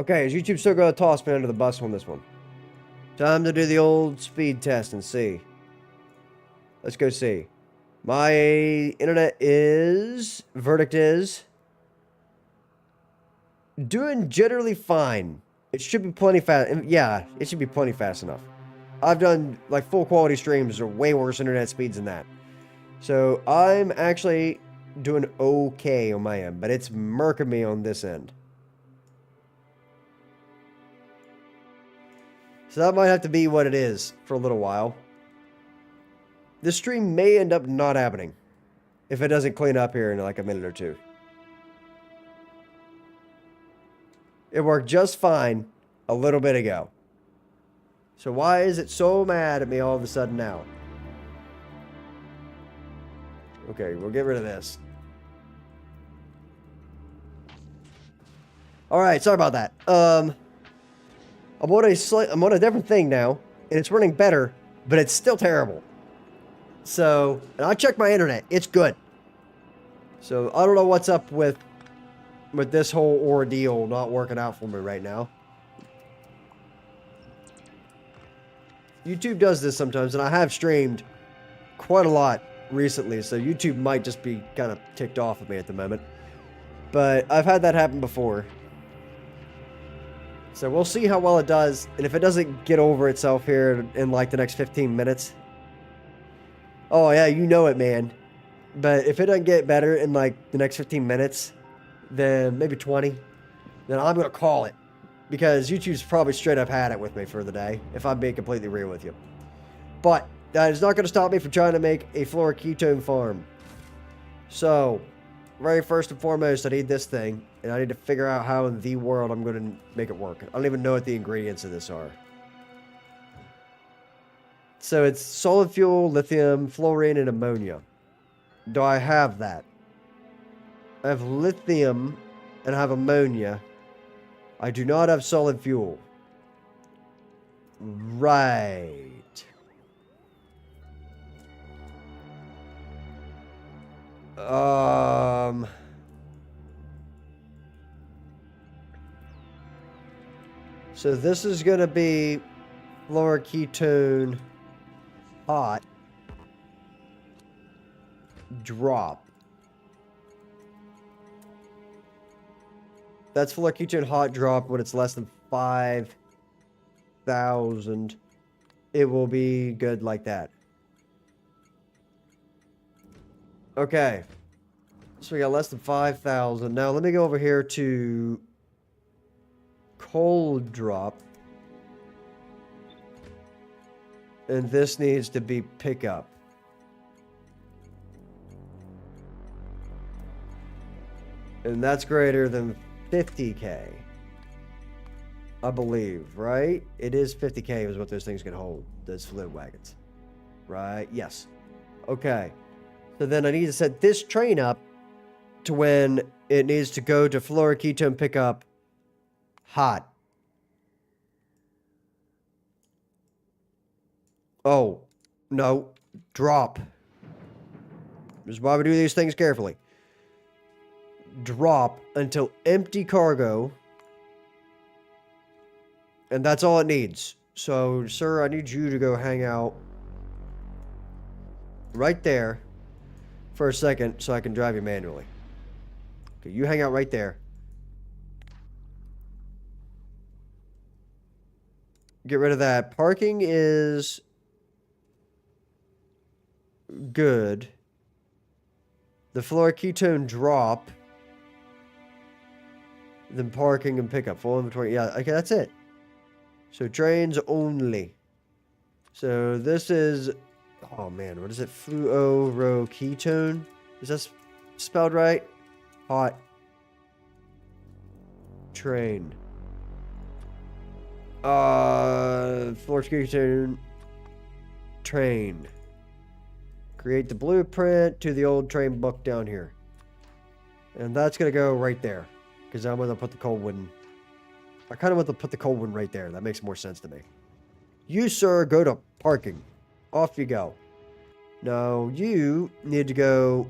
Okay, is YouTube still going to toss me under the bus on this one? Time to do the old speed test and see. Let's go see. My internet is... Verdict is... doing generally fine. It should be plenty fast. Yeah, it should be plenty fast enough. I've done, like, full quality streams or way worse internet speeds than that. So, I'm actually doing okay on my end, but it's murking me on this end. So that might have to be what it is for a little while. This stream may end up not happening if it doesn't clean up here in like a minute or two. It worked just fine a little bit ago. So why is it so mad at me all of a sudden now? Okay, we'll get rid of this. Alright, sorry about that. I'm on a different thing now, and it's running better, but it's still terrible. So, and I checked my internet. It's good. So, I don't know what's up with this whole ordeal not working out for me right now. YouTube does this sometimes, and I have streamed quite a lot recently, so YouTube might just be kind of ticked off at me at the moment. But I've had that happen before. So we'll see how well it does, and if it doesn't get over itself here in like the next 15 minutes. Oh yeah, you know it, man. But if it doesn't get better in like the next 15 minutes, then maybe 20, then I'm going to call it. Because YouTube's probably straight up had it with me for the day, if I'm being completely real with you. But that is not going to stop me from trying to make a fluoroketone farm. So, very first and foremost, I need this thing, and I need to figure out how in the world I'm going to make it work. I don't even know what the ingredients of this are. So it's solid fuel, lithium, fluorine, and ammonia. Do I have that? I have lithium, and I have ammonia. I do not have solid fuel. Right. So this is going to be fluoroketone hot drop. That's fluoroketone hot drop when it's less than 5,000. It will be good like that. Okay. So we got less than 5,000. Now let me go over here to cold drop. And this needs to be pickup. And that's greater than 50k. I believe, right? It is 50k is what those things can hold. Those fluid wagons. Right? Yes. Okay. So then I need to set this train up to when it needs to go to fluoroketone pickup hot. Oh, no. Drop. This is why we do these things carefully. Drop until empty cargo. And that's all it needs. So, sir, I need you to go hang out right there for a second so I can drive you manually. Okay, you hang out right there. Get rid of that. Parking is good. The fluoroketone drop. Then parking and pickup. Full inventory. Yeah, okay, that's it. So trains only. So this is... Oh man, what is it? Fluoroketone? Is that spelled right? Hot. Train. Fluoroketone train. Create the blueprint to the old train book down here. And that's going to go right there. Because I'm going to put the cold one... I kind of want to put the cold one right there. That makes more sense to me. You, sir, go to parking. Off you go. Now, you need to go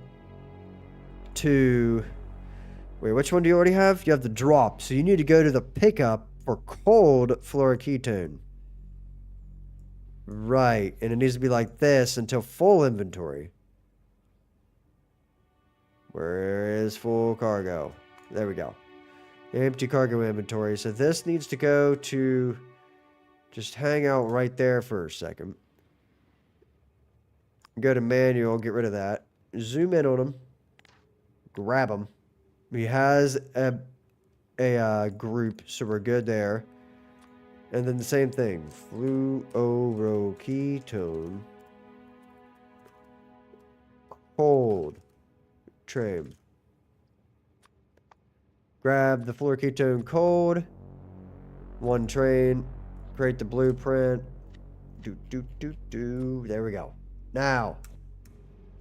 to Wait, which one do you already have? You have the drop. So you need to go to the pickup for cold fluoroketone. Right. And it needs to be like this until full inventory. Where is full cargo? There we go. Empty cargo inventory. So this needs to go to... Just hang out right there for a second. Go to manual, get rid of that. Zoom in on him. Grab him. He has a group, so we're good there. And then the same thing. Fluoroketone. Cold. Trim. Grab the fluoroketone cold. One train. Create the blueprint. There we go. Now,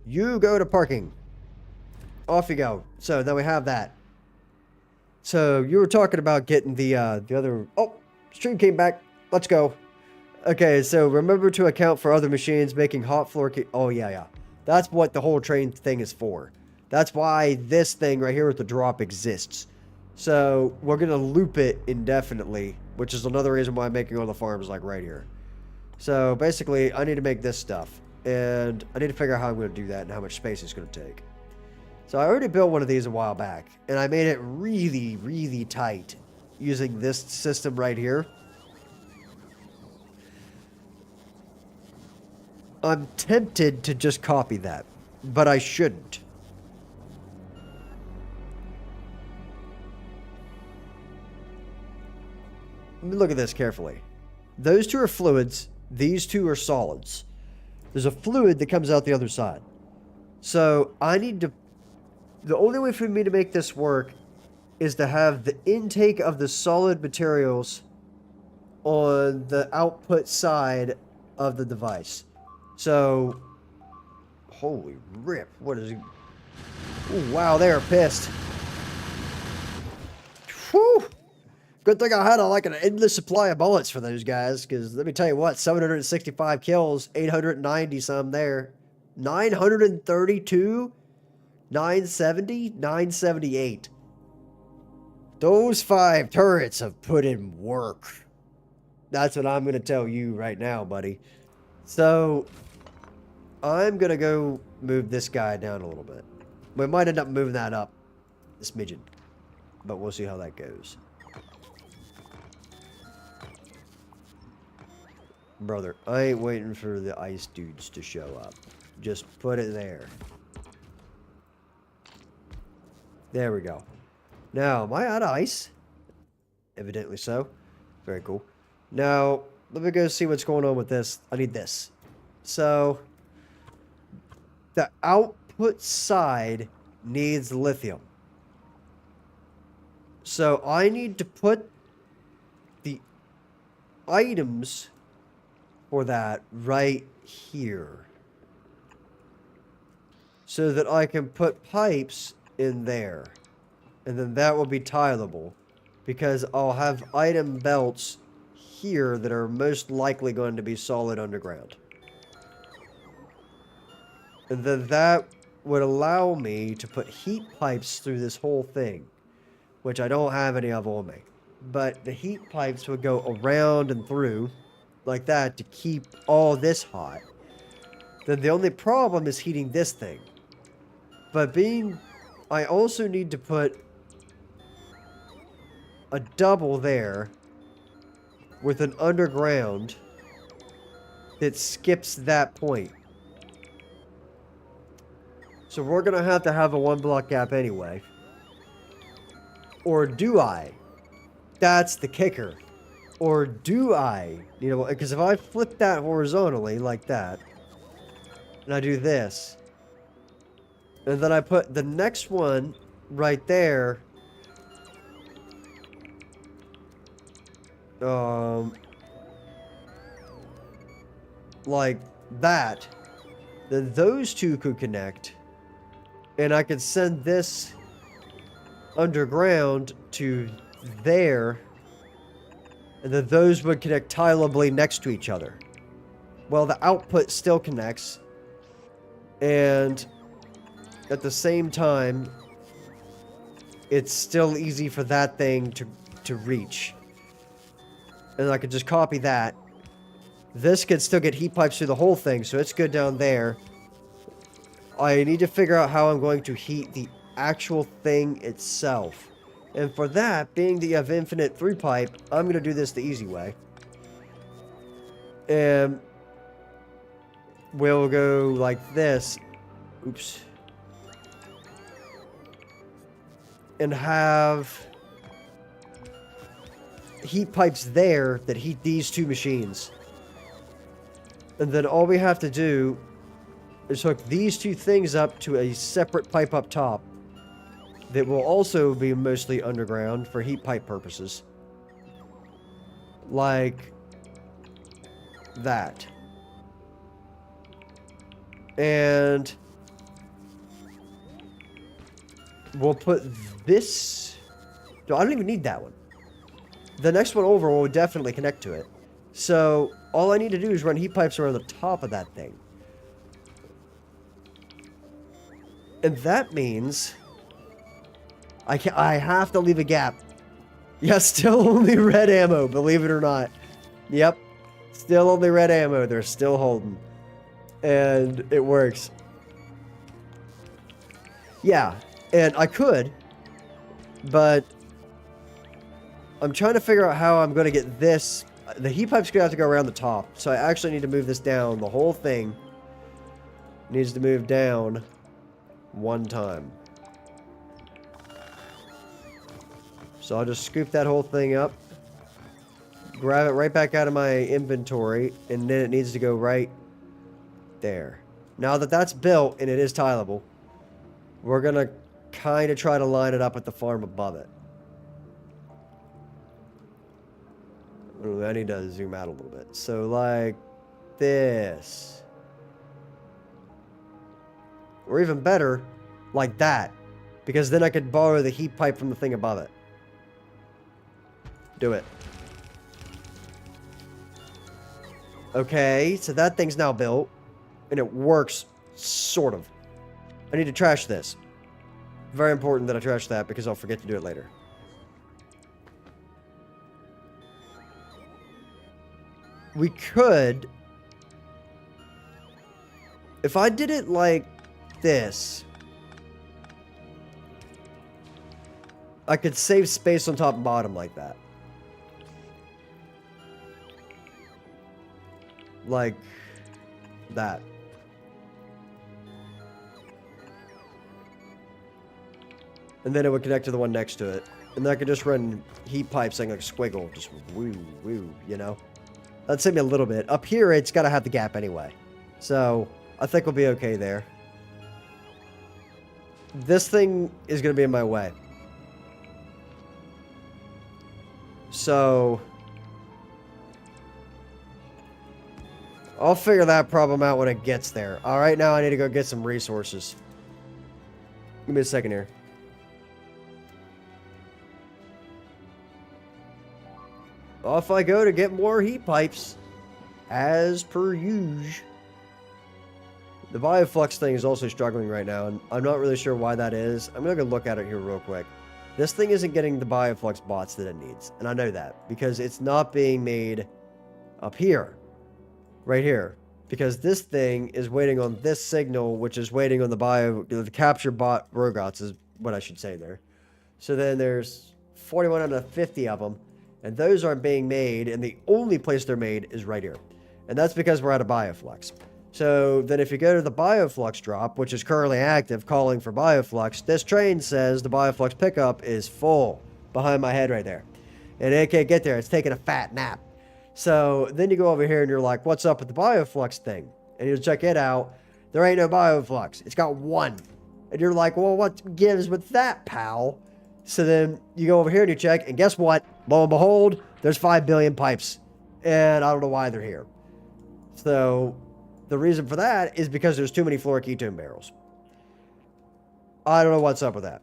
you go to parking. Off you go. So then we have that. So you were talking about getting the other... Oh, stream came back. Let's go. Okay, so remember to account for other machines making hot floor... Oh, yeah. That's what the whole train thing is for. That's why this thing right here with the drop exists. So we're going to loop it indefinitely, which is another reason why I'm making all the farms like right here. So basically, I need to make this stuff. And I need to figure out how I'm going to do that and how much space it's going to take. So I already built one of these a while back. And I made it really, really tight using this system right here. I'm tempted to just copy that, but I shouldn't. Look at this carefully. Those two are fluids. These two are solids. There's a fluid that comes out the other side. So I need to... The only way for me to make this work is to have the intake of the solid materials on the output side of the device. So... Holy rip. What is it? Ooh, wow, they are pissed. Whew! Good thing I had like an endless supply of bullets for those guys, because let me tell you what, 765 kills, 890 some there, 932, 970, 978. Those 5 turrets have put in work. That's what I'm going to tell you right now, buddy. So, I'm going to go move this guy down a little bit. We might end up moving that up a smidgen, but we'll see how that goes. Brother, I ain't waiting for the ice dudes to show up. Just put it there. There we go. Now, am I out of ice? Evidently so. Very cool. Now, let me go see what's going on with this. I need this. So, the output side needs lithium. So, I need to put the items for that right here, so that I can put pipes in there, and then that will be tileable, because I'll have item belts here that are most likely going to be solid underground, and then that would allow me to put heat pipes through this whole thing, which I don't have any of on me, but the heat pipes would go around and through like that to keep all this hot. Then the only problem is heating this thing. But I also need to put a double there with an underground that skips that point. So we're going to have a 1 block gap anyway. Or do I? That's the kicker. Or do I? You know, because if I flip that horizontally like that, and I do this, and then I put the next one right there, like that, then those two could connect, and I could send this underground to there, and then those would connect tileably next to each other. Well, the output still connects, and at the same time, it's still easy for that thing to reach. And I could just copy that. This could still get heat pipes through the whole thing, so it's good down there. I need to figure out how I'm going to heat the actual thing itself. And for that, being that you have infinite through pipe, I'm going to do this the easy way. And we'll go like this. Oops. And have heat pipes there that heat these two machines. And then all we have to do is hook these two things up to a separate pipe up top that will also be mostly underground for heat pipe purposes. Like that. And we'll put this... No, I don't even need that one. The next one over will definitely connect to it. So all I need to do is run heat pipes around the top of that thing. And that means I have to leave a gap. Yeah, still only red ammo, believe it or not. Yep. Still only red ammo. They're still holding. And it works. Yeah. And I could. But I'm trying to figure out how I'm going to get this. The heat pipe's going to have to go around the top. So I actually need to move this down. The whole thing needs to move down one time. So I'll just scoop that whole thing up. Grab it right back out of my inventory. And then it needs to go right there. Now that that's built and it is tileable, we're going to kind of try to line it up with the farm above it. I need to zoom out a little bit. So like this. Or even better, like that. Because then I could borrow the heat pipe from the thing above it. Do it. Okay, so that thing's now built. And it works, sort of. I need to trash this. Very important that I trash that because I'll forget to do it later. We could... If I did it like this, I could save space on top and bottom like that. Like that. And then it would connect to the one next to it. And then I could just run heat pipes saying like a squiggle. Just woo, woo, you know? That'd save me a little bit. Up here, it's got to have the gap anyway. So, I think we'll be okay there. This thing is going to be in my way. So, I'll figure that problem out when it gets there. Alright, now I need to go get some resources. Give me a second here. Off I go to get more heat pipes. As per usual. The bioflux thing is also struggling right now, and I'm not really sure why that is. I'm going to go look at it here real quick. This thing isn't getting the bioflux bots that it needs, and I know that, because it's not being made up here. Right here. Because this thing is waiting on this signal, which is waiting on the capture bot robots, is what I should say there. So then there's 41 out of 50 of them, and those aren't being made, and the only place they're made is right here. And that's because we're out of bioflux. So then if you go to the bioflux drop, which is currently active, calling for bioflux, this train says the bioflux pickup is full behind my head right there. And it can't get there. It's taking a fat nap. So then you go over here and you're like, what's up with the bioflux thing? And you check it out. There ain't no bioflux. It's got one. And you're like, well, what gives with that, pal? So then you go over here and you check, and guess what? Lo and behold, there's 5 billion pipes. And I don't know why they're here. So the reason for that is because there's too many fluoroketone barrels. I don't know what's up with that.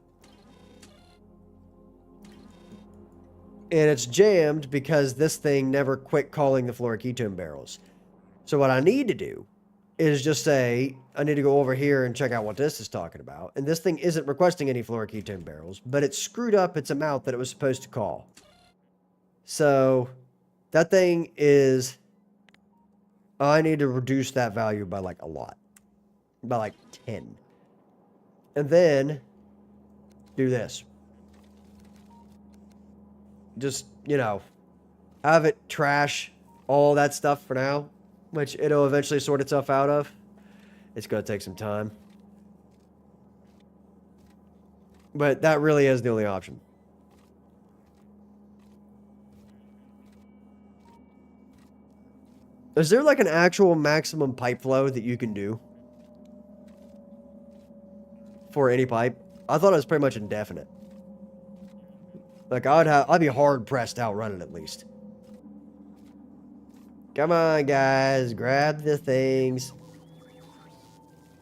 And it's jammed because this thing never quit calling the fluoroketone barrels. So what I need to do is just say, I need to go over here and check out what this is talking about. And this thing isn't requesting any fluoroketone barrels, but it screwed up its amount that it was supposed to call. So that thing is, I need to reduce that value by like a lot. By like 10. And then do this. Just, you know, have it trash all that stuff for now, which it'll eventually sort itself out of. It's going to take some time. But that really is the only option. Is there like an actual maximum pipe flow that you can do for any pipe? I thought it was pretty much indefinite. Like I'd be hard pressed to outrun it at least. Come on, guys, grab the things.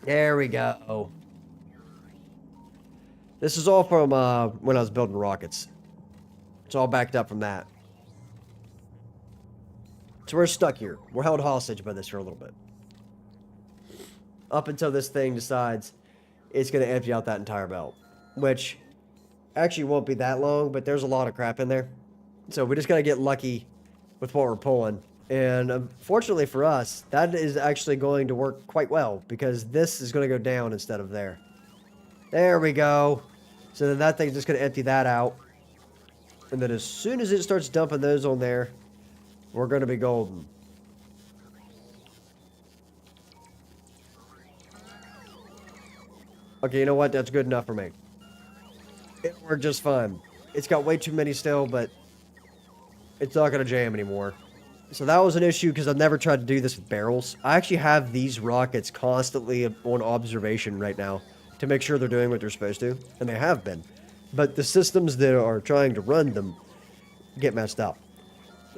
There we go. This is all from when I was building rockets. It's all backed up from that. So we're stuck here. We're held hostage by this for a little bit. Up until this thing decides it's going to empty out that entire belt. Which actually won't be that long, but there's a lot of crap in there. So we just got to get lucky with what we're pulling. And unfortunately for us, that is actually going to work quite well, because this is going to go down instead of there. There we go. So then that thing's just going to empty that out. And then as soon as it starts dumping those on there, we're going to be golden. Okay, you know what? That's good enough for me. It worked just fine. It's got way too many still, but it's not going to jam anymore. So that was an issue because I've never tried to do this with barrels. I actually have these rockets constantly on observation right now to make sure they're doing what they're supposed to, and they have been. But the systems that are trying to run them get messed up.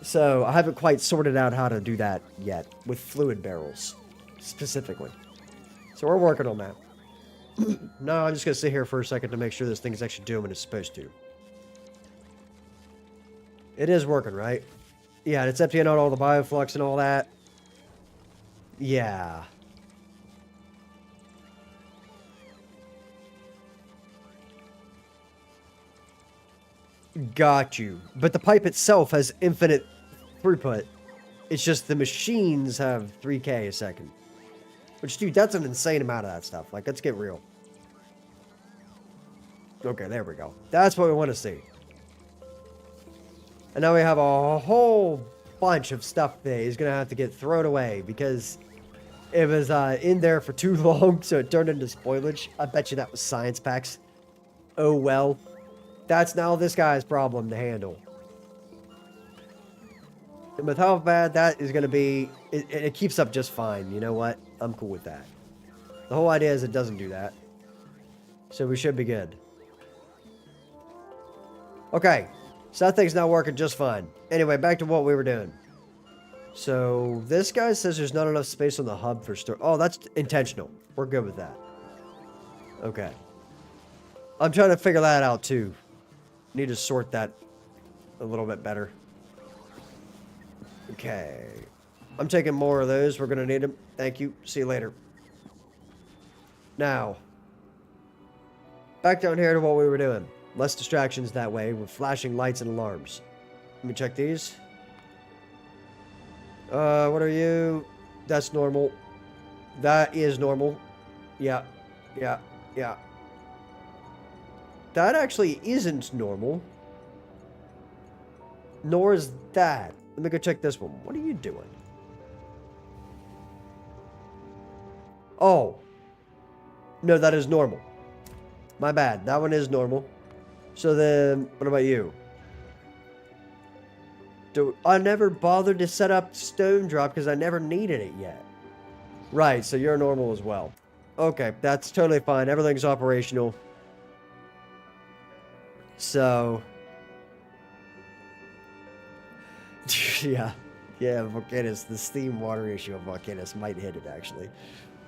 So I haven't quite sorted out how to do that yet with fluid barrels specifically. So we're working on that. No, I'm just going to sit here for a second to make sure this thing is actually doing what it's supposed to. It is working, right? Yeah, it's emptying out all the bioflux and all that. Yeah. Got you. But the pipe itself has infinite throughput. It's just the machines have 3K a second. Which, dude, that's an insane amount of that stuff. Like, let's get real. Okay, there we go. That's what we want to see. And now we have a whole bunch of stuff that is going to have to get thrown away because it was in there for too long, so it turned into spoilage. I bet you that was science packs. Oh, well. That's now this guy's problem to handle. And with how bad that is going to be, it keeps up just fine. You know what? I'm cool with that. The whole idea is it doesn't do that. So we should be good. Okay. So that thing's now working just fine. Anyway, back to what we were doing. So this guy says there's not enough space on the hub for storage. Oh, that's intentional. We're good with that. Okay. I'm trying to figure that out too. Need to sort that a little bit better. Okay. I'm taking more of those. We're going to need them. Thank you. See you later. Now, back down here to what we were doing. Less distractions that way with flashing lights and alarms. Let me check these. What are you? That's normal. That is normal. Yeah. Yeah. Yeah. That actually isn't normal. Nor is that. Let me go check this one. What are you doing? Oh. No, that is normal. My bad. That one is normal. So then, what about you? I never bothered to set up stone drop because I never needed it yet. Right, so you're normal as well. Okay, that's totally fine. Everything's operational. So... yeah. Yeah, Volcanus. The steam water issue of Volcanus might hit it, actually.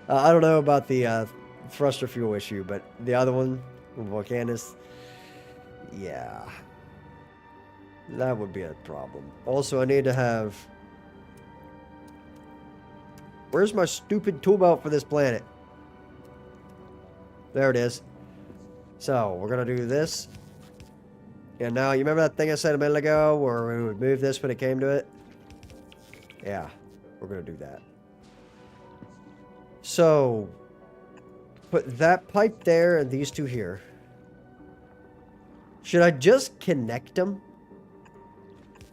I don't know about the thruster fuel issue, but the other one, Volcanus... yeah. That would be a problem. Also, I need to have... Where's my stupid tool belt for this planet? There it is. So, we're going to do this. And now, you remember that thing I said a minute ago where we would move this when it came to it? Yeah, we're going to do that. So, put that pipe there and these two here. Should I just connect them?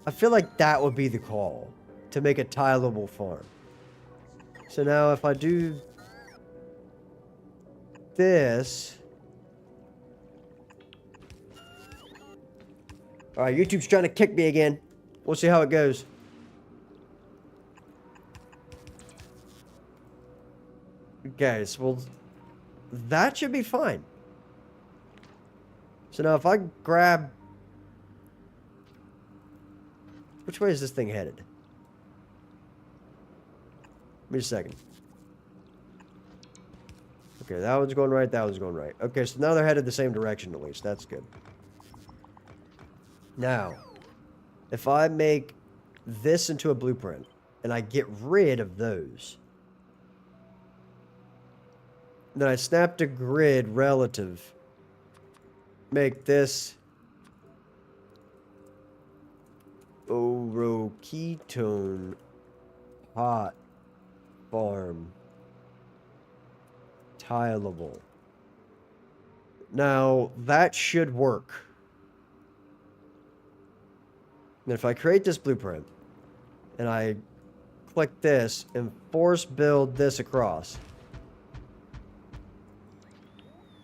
I feel like that would be the call to make a tileable farm. So now if I do this... Alright, YouTube's trying to kick me again. We'll see how it goes. Okay, so well, that should be fine. So now if I grab... Which way is this thing headed? Give me a second. Okay, that one's going right, that one's going right. Okay, so now they're headed the same direction at least. That's good. Now, if I make this into a blueprint, and I get rid of those, then I snap to grid relative, make this oroketone hot farm tileable. Now, that should work. And if I create this blueprint, and I click this, and force build this across,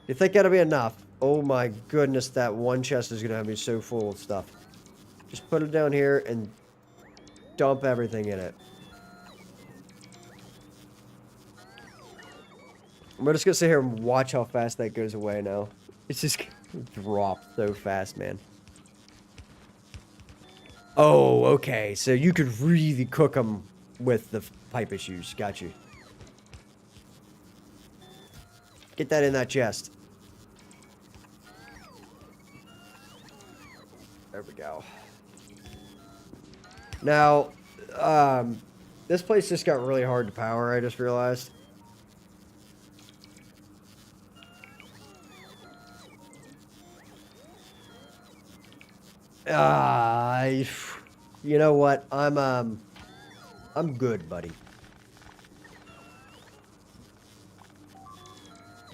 you think that'll be enough? Oh my goodness, that one chest is going to have me so full of stuff. Just put it down here and dump everything in it. I'm just going to sit here and watch how fast that goes away now. It's just dropped so fast, man. Oh, okay. So you could really cook them with the pipe issues. Got you. Get that in that chest. There we go. Now, this place just got really hard to power, I just realized. You know what? I'm good, buddy.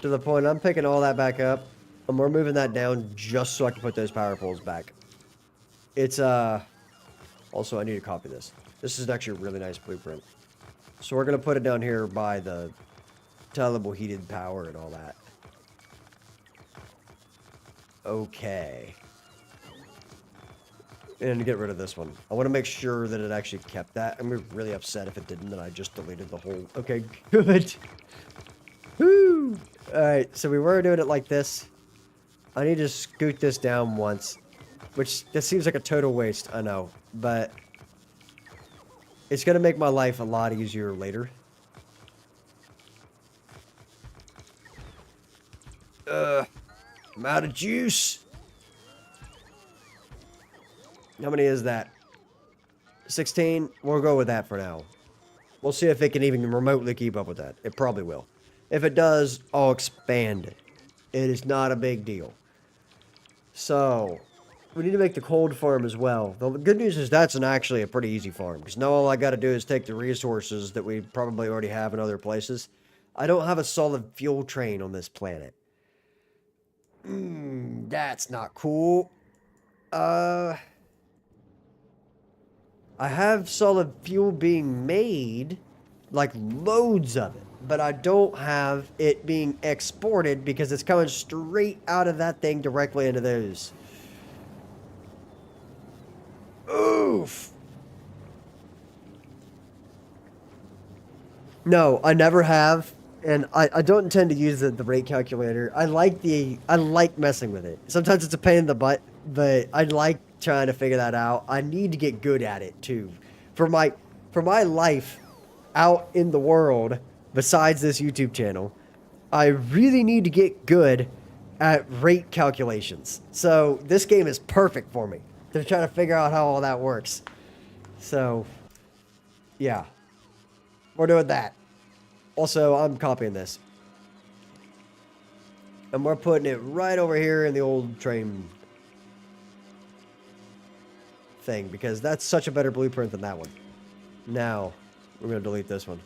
To the point, I'm picking all that back up, and we're moving that down just so I can put those power poles back. It's, also, I need to copy this. This is actually a really nice blueprint. So we're going to put it down here by the tileable heated power and all that. Okay. And get rid of this one. I want to make sure that it actually kept that. I'm really upset if it didn't, and I just deleted the whole... Okay, good. Woo! Alright, so we were doing it like this. I need to scoot this down once. Which, that seems like a total waste, I know. But... it's going to make my life a lot easier later. I'm out of juice. How many is that? 16? We'll go with that for now. We'll see if it can even remotely keep up with that. It probably will. If it does, I'll expand it. It is not a big deal. So, we need to make the cold farm as well. The good news is that's actually a pretty easy farm. Because now all I got to do is take the resources that we probably already have in other places. I don't have a solid fuel train on this planet. That's not cool. I have solid fuel being made, like loads of it, but I don't have it being exported because it's coming straight out of that thing directly into those. Oof. No, I never have, and I don't intend to use the rate calculator. I like messing with it. Sometimes it's a pain in the butt, but I like trying to figure that out. I need to get good at it too. For my life out in the world, besides this YouTube channel, I really need to get good at rate calculations. So this game is perfect for me to try to figure out how all that works. So, yeah. We're doing that. Also, I'm copying this. And we're putting it right over here in the old train thing, because that's such a better blueprint than that one. Now, we're going to delete this one.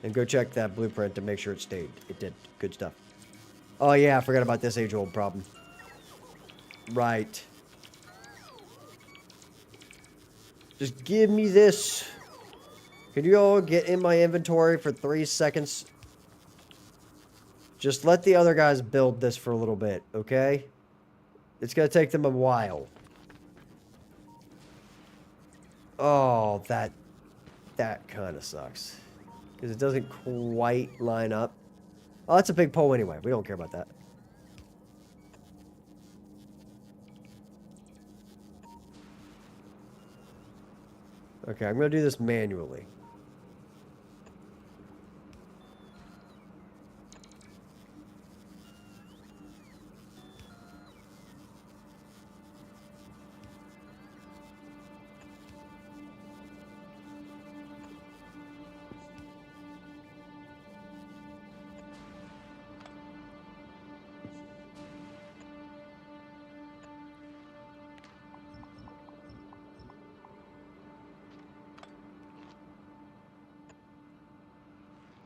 And go check that blueprint to make sure it stayed. It did. Good stuff. Oh yeah, I forgot about this age-old problem. Right. Just give me this. Can you all get in my inventory for 3 seconds? Just let the other guys build this for a little bit, okay? It's gonna take them a while. Oh, that kind of sucks. Because it doesn't quite line up. Oh, that's a big pole anyway. We don't care about that. Okay, I'm going to do this manually.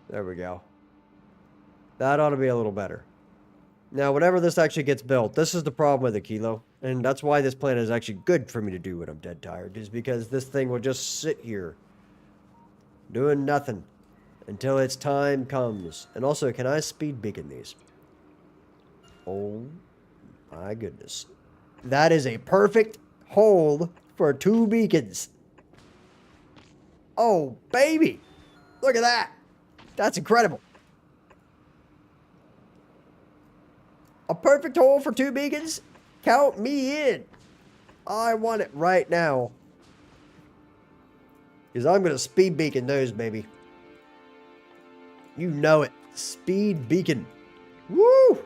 There we go. That ought to be a little better. Now, whenever this actually gets built, this is the problem with the Kilo. And that's why this plan is actually good for me to do when I'm dead tired. Is because this thing will just sit here. Doing nothing. Until its time comes. And also, can I speed beacon these? Oh my goodness. That is a perfect hold for 2 beacons. Oh, baby. Look at that. That's incredible. A perfect hole for 2 beacons? Count me in. I want it right now. Because I'm going to speed beacon those, baby. You know it. Speed beacon. Woo!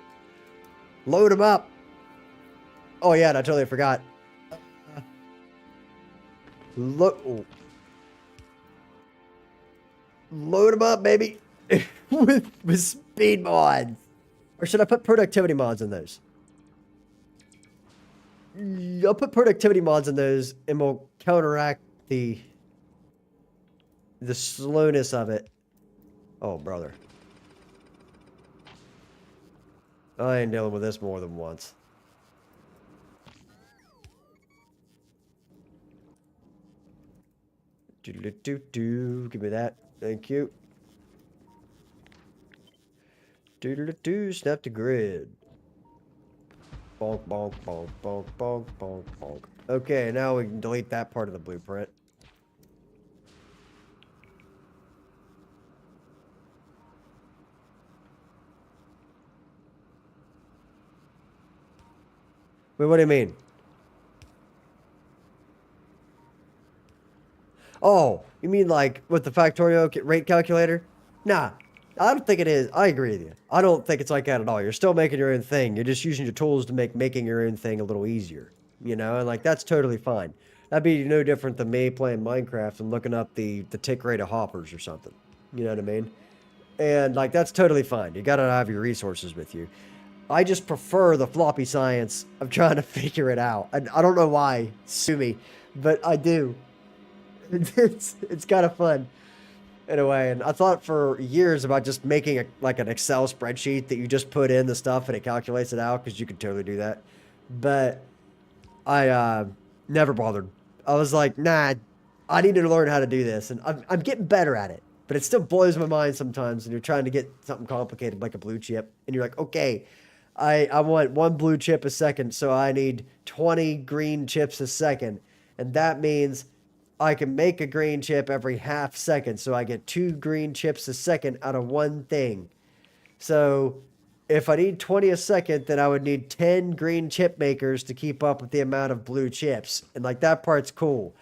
Load them up. Oh, yeah, and I totally forgot. Load them up, baby. with speed mods. Or should I put productivity mods in those? I'll put productivity mods in those and we'll counteract the slowness of it. Oh, brother. I ain't dealing with this more than once. Do-do-do-do. Give me that. Thank you. Do-do-do-do. Snap the grid. Bonk, bonk, bonk, bonk, bonk, bonk, bonk. Okay, now we can delete that part of the blueprint. Wait, what do you mean? Oh, you mean like with the Factorio rate calculator? Nah, I don't think it is. I agree with you. I don't think it's like that at all. You're still making your own thing. You're just using your tools to make making your own thing a little easier. You know, and like that's totally fine. That'd be no different than me playing Minecraft and looking up the tick rate of hoppers or something. You know what I mean? And like that's totally fine. You gotta have your resources with you. I just prefer the floppy science of trying to figure it out. I don't know why, sue me, but I do. It's kind of fun in a way. And I thought for years about just making like an Excel spreadsheet that you just put in the stuff and it calculates it out, because you could totally do that. But I never bothered. I was like, nah, I need to learn how to do this, and I'm getting better at it. But it still blows my mind sometimes when you're trying to get something complicated like a blue chip, and you're like, okay, I want 1 blue chip a second, so I need 20 green chips a second. And that means I can make a green chip every half second, so I get 2 green chips a second out of 1 thing. So if I need 20 a second, then I would need 10 green chip makers to keep up with the amount of blue chips. And like that part's cool.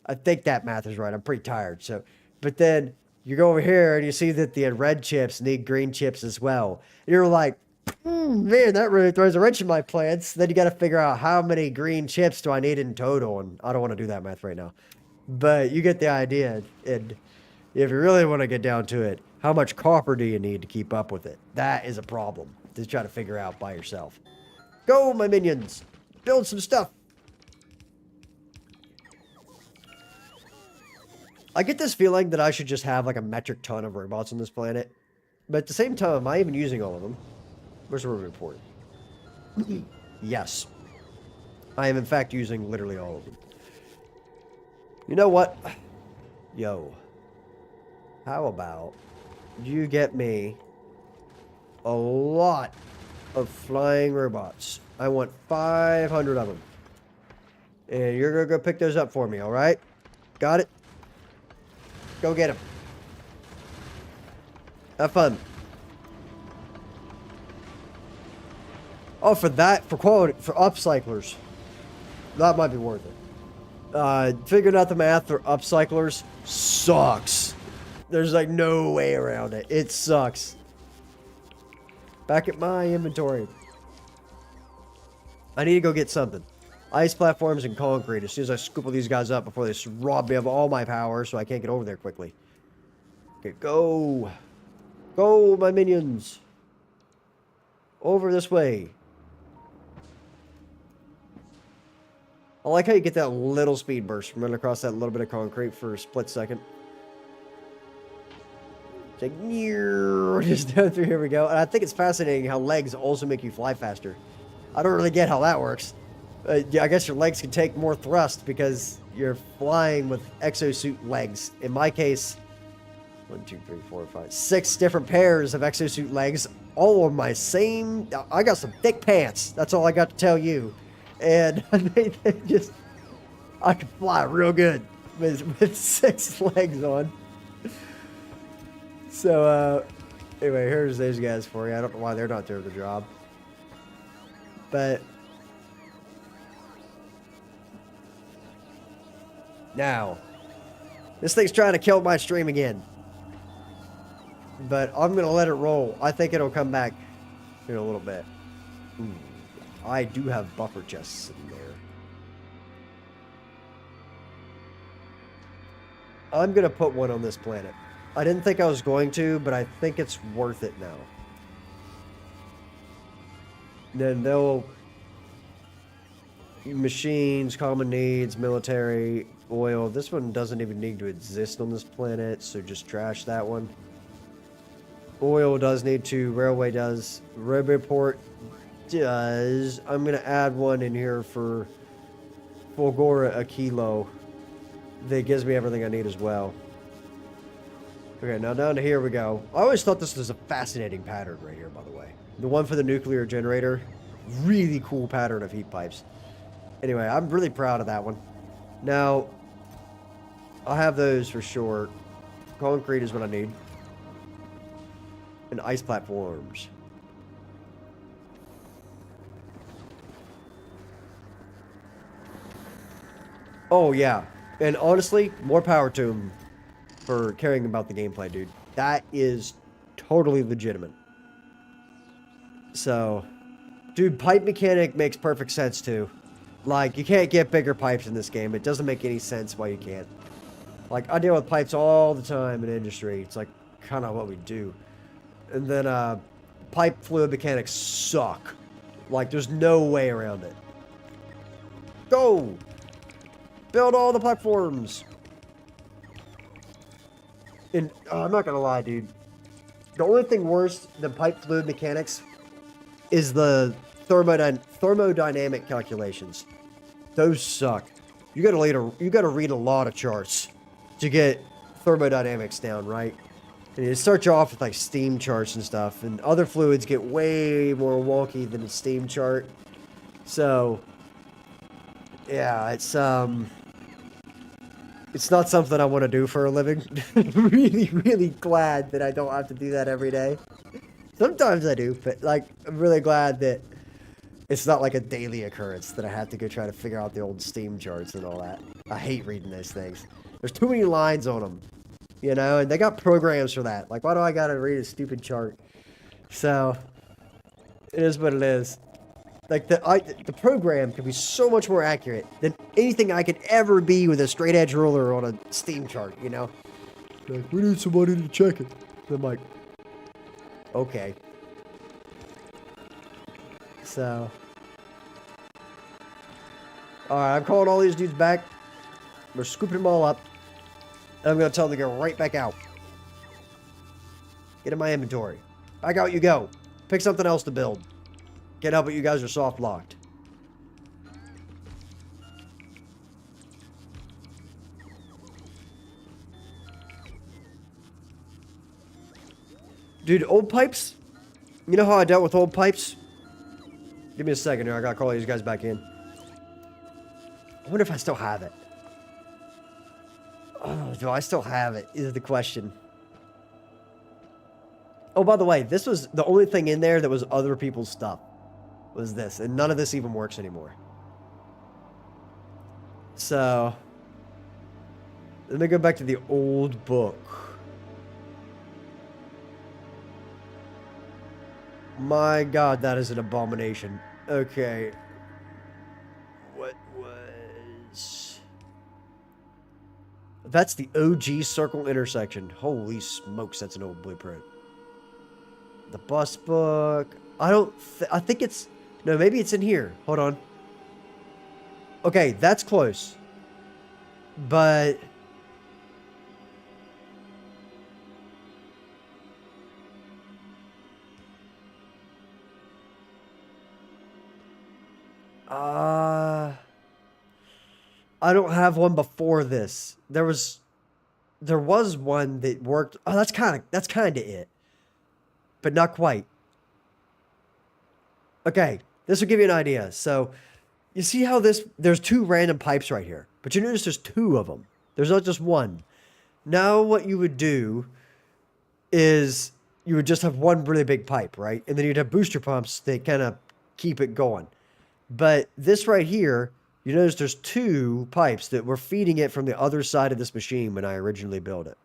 I think that math is right. I'm pretty tired. So, but then you go over here and you see that the red chips need green chips as well. And you're like, man, that really throws a wrench in my plans. Then you got to figure out how many green chips do I need in total. And I don't want to do that math right now. But you get the idea. And if you really want to get down to it, How much copper do you need to keep up with it? That is a problem to try to figure out by yourself. Go, my minions! Build some stuff! I get this feeling that I should just have like a metric ton of robots on this planet. But at the same time, am I even using all of them? Where's the robot report? Yes. I am in fact using literally all of them. You know what? Yo. How about you get me a lot of flying robots? I want 500 of them. And you're going to go pick those up for me, alright? Got it? Go get them. Have fun. Oh, for that, for quality, for upcyclers. That might be worth it. Figuring out the math for upcyclers sucks. There's like no way around it. It sucks. Back at my inventory. I need to go get something. Ice platforms and concrete. As soon as I scoop all these guys up before they rob me of all my power so I can't get over there quickly. Okay, go. Go, my minions. Over this way. I like how you get that little speed burst from running across that little bit of concrete for a split second. It's like, just down through, here we go. And I think it's fascinating how legs also make you fly faster. I don't really get how that works. Yeah, I guess your legs can take more thrust because you're flying with exosuit legs. In my case, 1, 2, 3, 4, 5, 6 different pairs of exosuit legs, all on my same. I got some thick pants. That's all I got to tell you. And they just, I can fly real good with 6 legs on. So, anyway, here's those guys for you. I don't know why they're not doing the job. But now, this thing's trying to kill my stream again. But I'm going to let it roll. I think it'll come back in a little bit. I do have buffer chests in there. I'm going to put one on this planet. I didn't think I was going to, but I think it's worth it now. Then they'll... Machines, common needs, military, oil. This one doesn't even need to exist on this planet, so just trash that one. Oil does need to, railway does, Roboport does. I'm going to add one in here for Fulgora a kilo. That gives me everything I need as well. Okay, now down to here we go. I always thought this was a fascinating pattern right here, by the way. The one for the nuclear generator. Really cool pattern of heat pipes. Anyway, I'm really proud of that one. Now, I'll have those for sure. Concrete is what I need. And ice platforms. Oh, yeah. And honestly, more power to him for caring about the gameplay, dude. That is totally legitimate. So, dude, pipe mechanic makes perfect sense, too. Like, you can't get bigger pipes in this game. It doesn't make any sense why you can't. Like, I deal with pipes all the time in industry. It's like, kind of what we do. And then, pipe fluid mechanics suck. Like, there's no way around it. Go! Build all the platforms! And, I'm not gonna lie, dude. The only thing worse than pipe fluid mechanics is the thermodynamic calculations. Those suck. You gotta read a lot of charts to get thermodynamics down, right? And you start you off with like steam charts and stuff, and other fluids get way more wonky than a steam chart. So, yeah, it's not something I want to do for a living. Really, really glad that I don't have to do that every day. Sometimes I do, but like, I'm really glad that it's not like a daily occurrence that I have to go try to figure out the old steam charts and all that. I hate reading those things. There's too many lines on them, you know, and they got programs for that. Like, why do I gotta read a stupid chart? So, it is what it is. Like, the program can be so much more accurate than anything I could ever be with a straight edge ruler on a steam chart, you know? Like, we need somebody to check it. I'm like, okay. So. Alright, I'm calling all these dudes back. We're scooping them all up. And I'm going to tell them to go right back out. Get in my inventory. Back out you go. Pick something else to build. Can't help it, you guys are soft locked. Dude, old pipes? You know how I dealt with old pipes? Give me a second here. I gotta call these guys back in. I wonder if I still have it. Oh, do I still have it? Is the question. Oh, by the way, this was the only thing in there that was other people's stuff. Was this. And none of this even works anymore. So. Let me go back to the old book. My god, that is an abomination. Okay. What was... That's the OG circle intersection. Holy smokes, that's an old blueprint. The bus book. I think it's... No, maybe it's in here. Hold on. Okay, that's close. But... I don't have one before this. There was one that worked. Oh, that's kind of it. But not quite. Okay, this will give you an idea. So, you see how there's two random pipes right here. But you notice there's two of them. There's not just one. Now what you would do is you would just have one really big pipe, right? And then you'd have booster pumps that kind of keep it going. But this right here, you notice there's two pipes that were feeding it from the other side of this machine when I originally built it.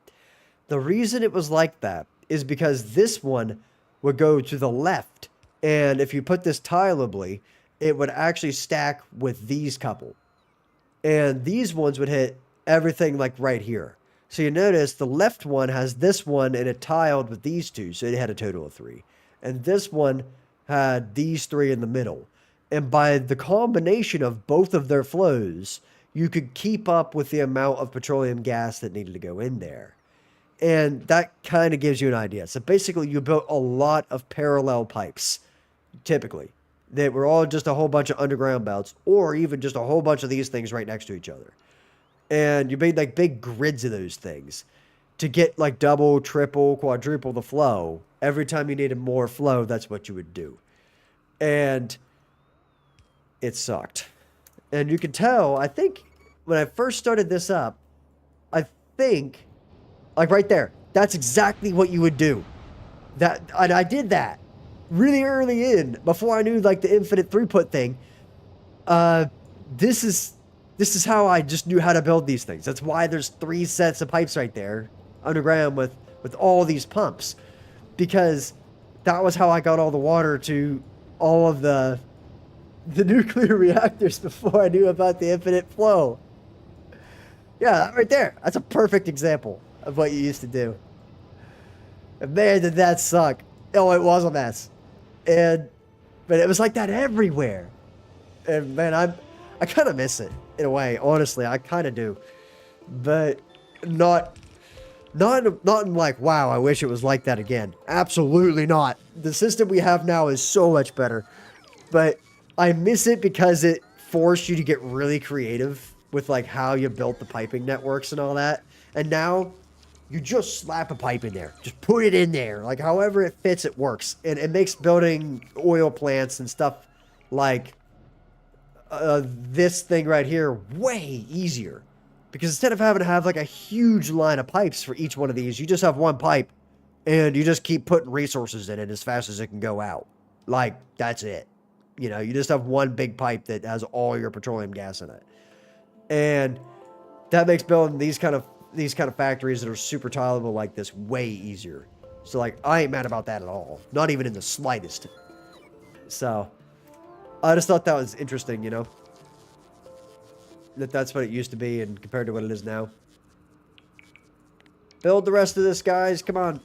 The reason it was like that is because this one would go to the left. And if you put this tileably, it would actually stack with these couple. And these ones would hit everything like right here. So you notice the left one has this one and it tiled with these two. So it had a total of 3. And this one had these 3 in the middle. And by the combination of both of their flows, you could keep up with the amount of petroleum gas that needed to go in there. And that kind of gives you an idea. So basically, you built a lot of parallel pipes, typically, that were all just a whole bunch of underground belts, or even just a whole bunch of these things right next to each other. And you made like big grids of those things to get like double, triple, quadruple the flow. Every time you needed more flow, that's what you would do. And it sucked. And you can tell, I think, when I first started this up, I think, like right there, that's exactly what you would do. And I did that really early in, before I knew like the infinite throughput thing. This is how I just knew how to build these things. That's why there's 3 sets of pipes right there, underground with all these pumps. Because that was how I got all the water to all of the nuclear reactors before I knew about the infinite flow. Yeah, that right there. That's a perfect example of what you used to do. And man, did that suck. Oh, it was a mess. But it was like that everywhere. And man, I kind of miss it in a way. Honestly, I kind of do. But not in like, wow, I wish it was like that again. Absolutely not. The system we have now is so much better. But I miss it because it forced you to get really creative with like how you built the piping networks and all that. And now you just slap a pipe in there. Just put it in there. Like however it fits, it works. And it makes building oil plants and stuff like this thing right here way easier. Because instead of having to have like a huge line of pipes for each one of these, you just have one pipe and you just keep putting resources in it as fast as it can go out. Like, that's it. You know, you just have one big pipe that has all your petroleum gas in it. And that makes building these kind of factories that are super tileable like this way easier. So like, I ain't mad about that at all. Not even in the slightest. So, I just thought that was interesting, you know? That's what it used to be and compared to what it is now. Build the rest of this, guys. Come on.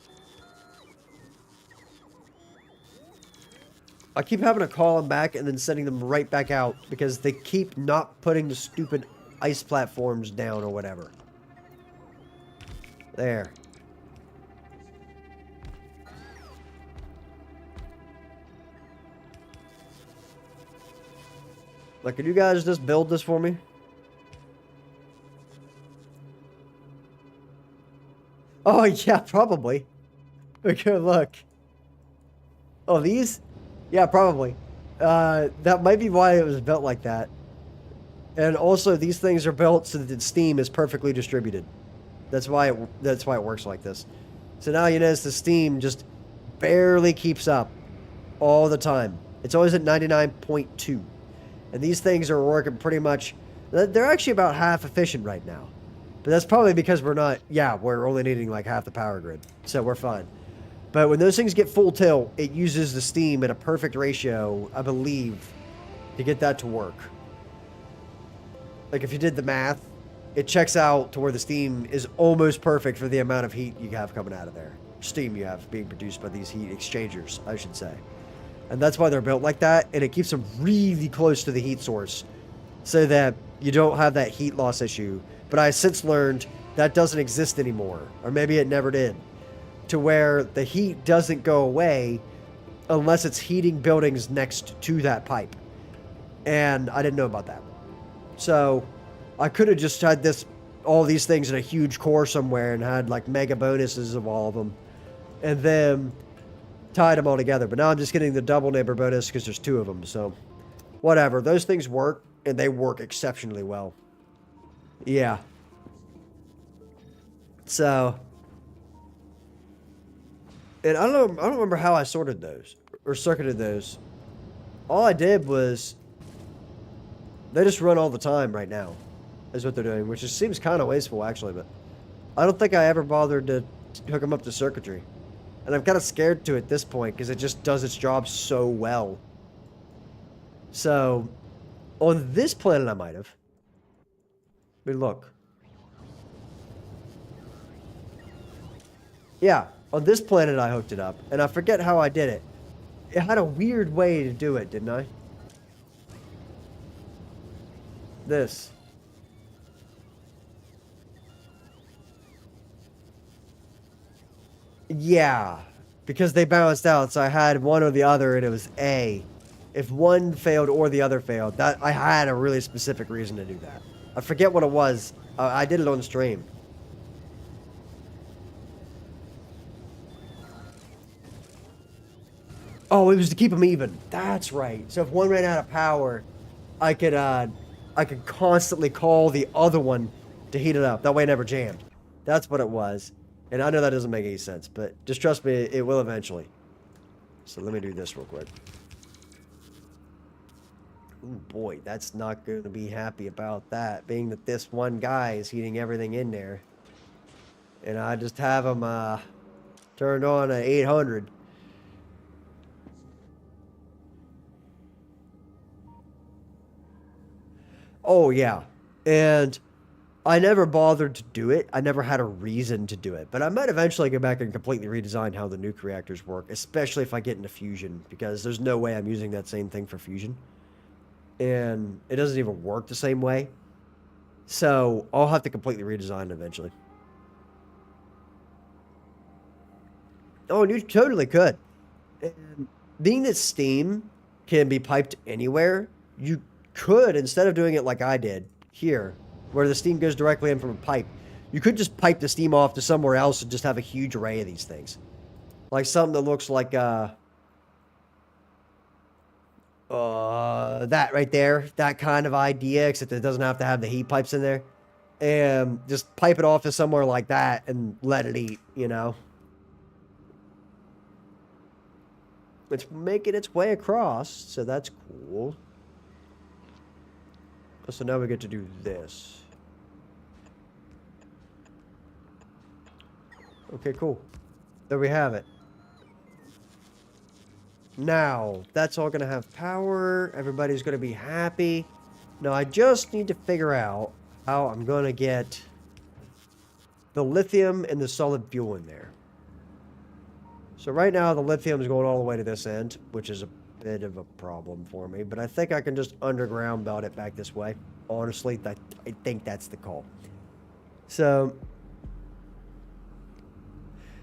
I keep having to call them back and then sending them right back out because they keep not putting the stupid ice platforms down or whatever. There. Like, can you guys just build this for me? Oh, yeah, probably. Okay, look. Oh, these? Yeah, probably. That might be why it was built like that. And also, these things are built so that the steam is perfectly distributed. That's why it works like this. So now you notice the steam just barely keeps up all the time. It's always at 99.2. And these things are working pretty much... They're actually about half efficient right now. But that's probably because we're not... Yeah, we're only needing like half the power grid. So we're fine. But when those things get full tilt, it uses the steam at a perfect ratio, I believe, to get that to work. Like if you did the math, it checks out to where the steam is almost perfect for the amount of heat you have coming out of there. Steam you have being produced by these heat exchangers, I should say. And that's why they're built like that, and it keeps them really close to the heat source so that you don't have that heat loss issue. But I since learned that doesn't exist anymore, or maybe it never did, to where the heat doesn't go away unless it's heating buildings next to that pipe. And I didn't know about that. So I could have just had all these things in a huge core somewhere and had like mega bonuses of all of them, and then tied them all together. But now I'm just getting the double neighbor bonus because there's two of them. So whatever, those things work, and they work exceptionally well. Yeah. So, and I don't remember how I sorted those or circuited those. All I did was they just run all the time right now, is what they're doing, which just seems kind of wasteful actually. But I don't think I ever bothered to hook them up to circuitry, and I'm kind of scared to at this point because it just does its job so well. So, on this planet, I might have. I mean, look. Yeah, on this planet I hooked it up, and I forget how I did it. It had a weird way to do it, didn't I? This. Yeah, because they balanced out, so I had one or the other, and it was A. If one failed or the other failed, that I had a really specific reason to do that. I forget what it was. I did it on stream. Oh, it was to keep them even. That's right. So if one ran out of power, I could constantly call the other one to heat it up. That way it never jammed. That's what it was. And I know that doesn't make any sense, but just trust me, it will eventually. So let me do this real quick. Ooh, boy, that's not going to be happy about that, being that this one guy is heating everything in there. And I just have him turned on at 800. Oh, yeah. And I never bothered to do it. I never had a reason to do it. But I might eventually go back and completely redesign how the nuke reactors work, especially if I get into fusion, because there's no way I'm using that same thing for fusion. And it doesn't even work the same way. So I'll have to completely redesign it eventually. Oh, and you totally could. And being that steam can be piped anywhere, you could, instead of doing it like I did here, where the steam goes directly in from a pipe, you could just pipe the steam off to somewhere else and just have a huge array of these things. Like something that looks like that right there, that kind of idea, except it doesn't have to have the heat pipes in there. And just pipe it off to somewhere like that and let it eat, you know? It's making its way across, so that's cool. So now we get to do this. Okay, cool. There we have it. Now, that's all going to have power. Everybody's going to be happy. Now, I just need to figure out how I'm going to get the lithium and the solid fuel in there. So right now, the lithium is going all the way to this end, which is a bit of a problem for me, but I think I can just underground belt it back this way. Honestly, I think that's the call. So,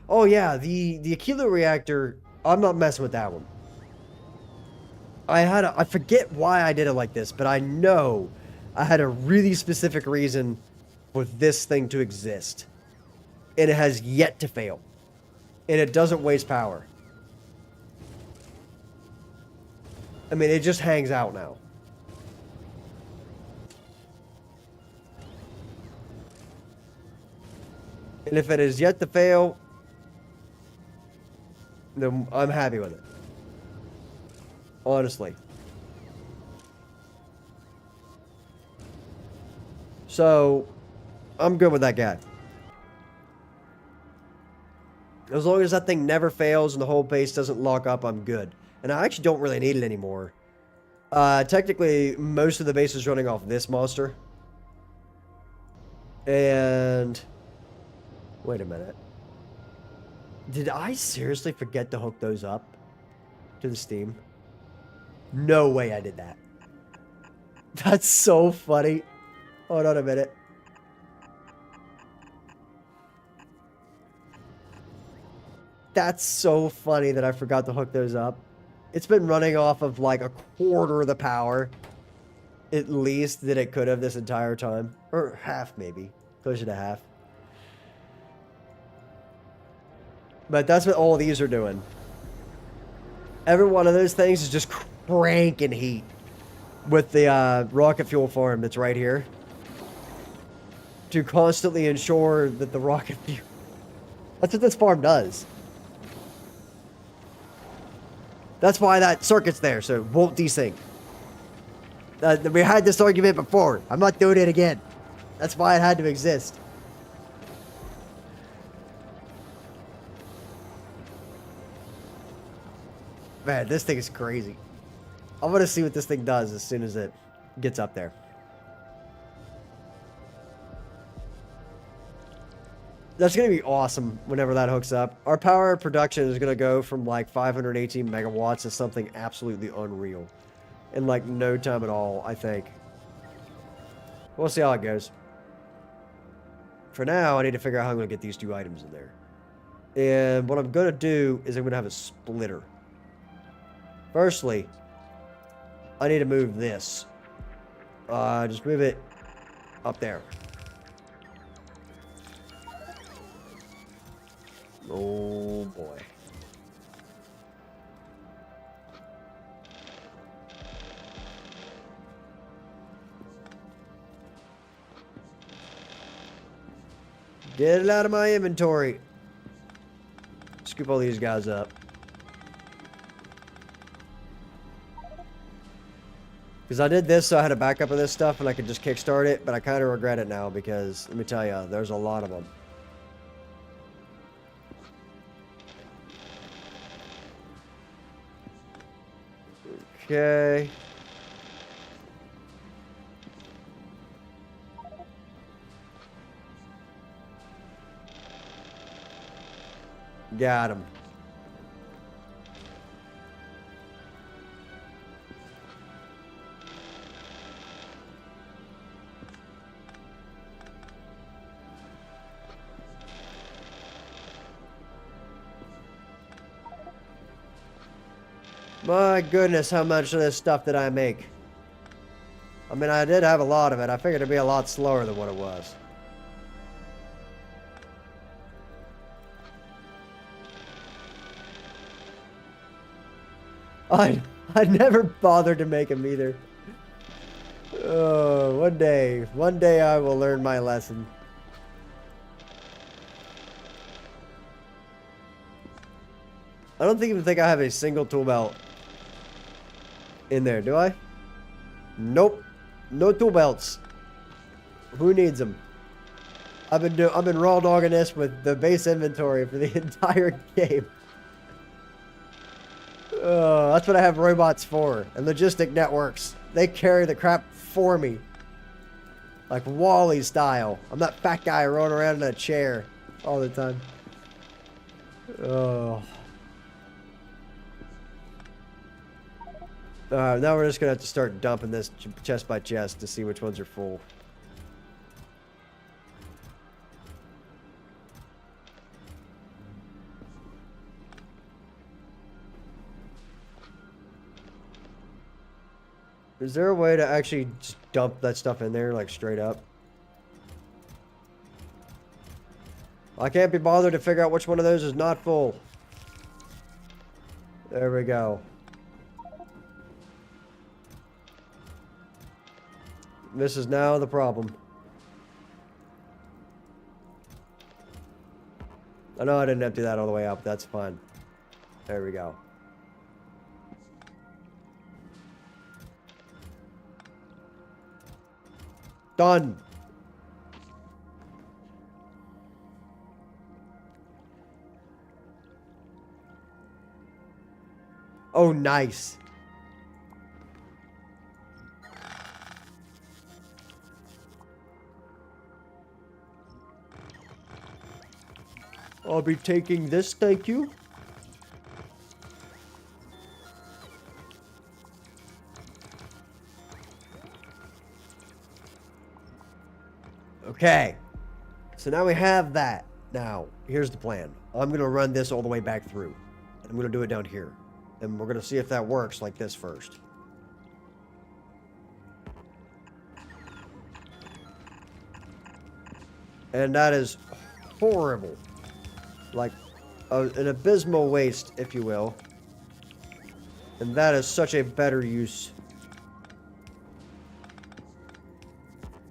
oh yeah, the Aquila reactor, I'm not messing with that one. I forget why I did it like this, but I know I had a really specific reason for this thing to exist. And it has yet to fail. And it doesn't waste power. I mean, it just hangs out now. And if it is yet to fail, then I'm happy with it. Honestly. So, I'm good with that guy. As long as that thing never fails and the whole base doesn't lock up, I'm good. And I actually don't really need it anymore. Technically, most of the base is running off this monster. And... wait a minute. Did I seriously forget to hook those up to the Steam? No way I did that. That's so funny. Hold on a minute. That's so funny that I forgot to hook those up. It's been running off of like a quarter of the power, at least, that it could have this entire time. Or half, maybe. Closer to half. But that's what all these are doing. Every one of those things is just cranking heat with the rocket fuel farm that's right here to constantly ensure that the rocket fuel... That's what this farm does. That's why that circuit's there, so it won't desync. We had this argument before. I'm not doing it again. That's why it had to exist. Man, this thing is crazy. I want to see what this thing does as soon as it gets up there. That's going to be awesome whenever that hooks up. Our power production is going to go from like 518 megawatts to something absolutely unreal. In like no time at all, I think. We'll see how it goes. For now, I need to figure out how I'm going to get these two items in there. And what I'm going to do is I'm going to have a splitter. Firstly, I need to move this. Just move it up there. Oh boy. Get it out of my inventory. Scoop all these guys up. Because I did this so I had a backup of this stuff and I could just kickstart it, but I kind of regret it now because, let me tell you, there's a lot of them. Okay. Got him. My goodness, how much of this stuff did I make? I mean, I did have a lot of it. I figured it'd be a lot slower than what it was. I never bothered to make them either. Oh, one day I will learn my lesson. I don't even think I have a single tool belt in there, do I? Nope. No tool belts. Who needs them? I've been raw dogging this with the base inventory for the entire game. That's what I have robots for, and logistic networks. They carry the crap for me. Like Wall-E style. I'm that fat guy rolling around in a chair all the time. Oh. Now we're just gonna have to start dumping this chest by chest to see which ones are full. Is there a way to actually just dump that stuff in there, like, straight up? I can't be bothered to figure out which one of those is not full. There we go. This is now the problem. I know I didn't empty that all the way out, but that's fine. There we go. Done. Oh, nice. I'll be taking this, thank you. Okay. So now we have that. Now, here's the plan. I'm going to run this all the way back through. I'm going to do it down here. And we're going to see if that works like this first. And that is horrible. Like an abysmal waste, if you will. And that is such a better use.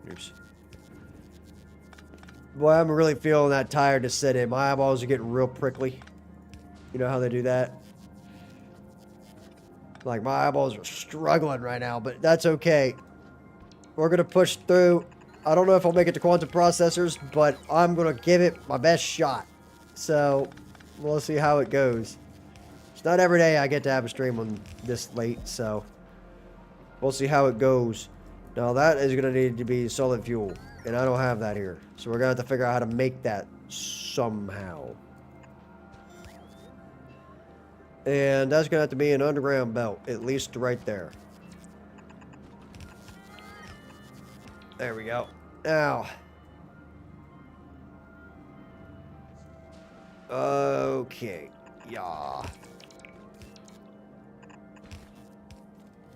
Here's. Boy, I'm really feeling that tired to sit in. My eyeballs are getting real prickly. You know how they do that? Like, my eyeballs are struggling right now, but that's okay. We're going to push through. I don't know if I'll make it to quantum processors, but I'm going to give it my best shot. So, we'll see how it goes. It's not every day I get to have a stream on this late, so we'll see how it goes. Now, that is going to need to be solid fuel, and I don't have that here. So, we're going to have to figure out how to make that somehow. And that's going to have to be an underground belt, at least right there. There we go. Now. Okay. Yeah.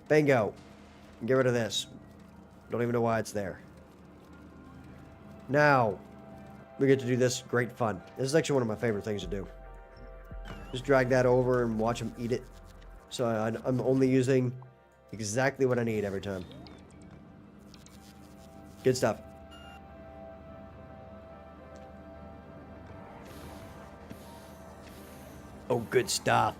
Bingo. Get rid of this. Don't even know why it's there. Now, we get to do this great fun. This is actually one of my favorite things to do. Just drag that over and watch them eat it. So I'm only using exactly what I need every time. Good stuff. Oh, good stuff.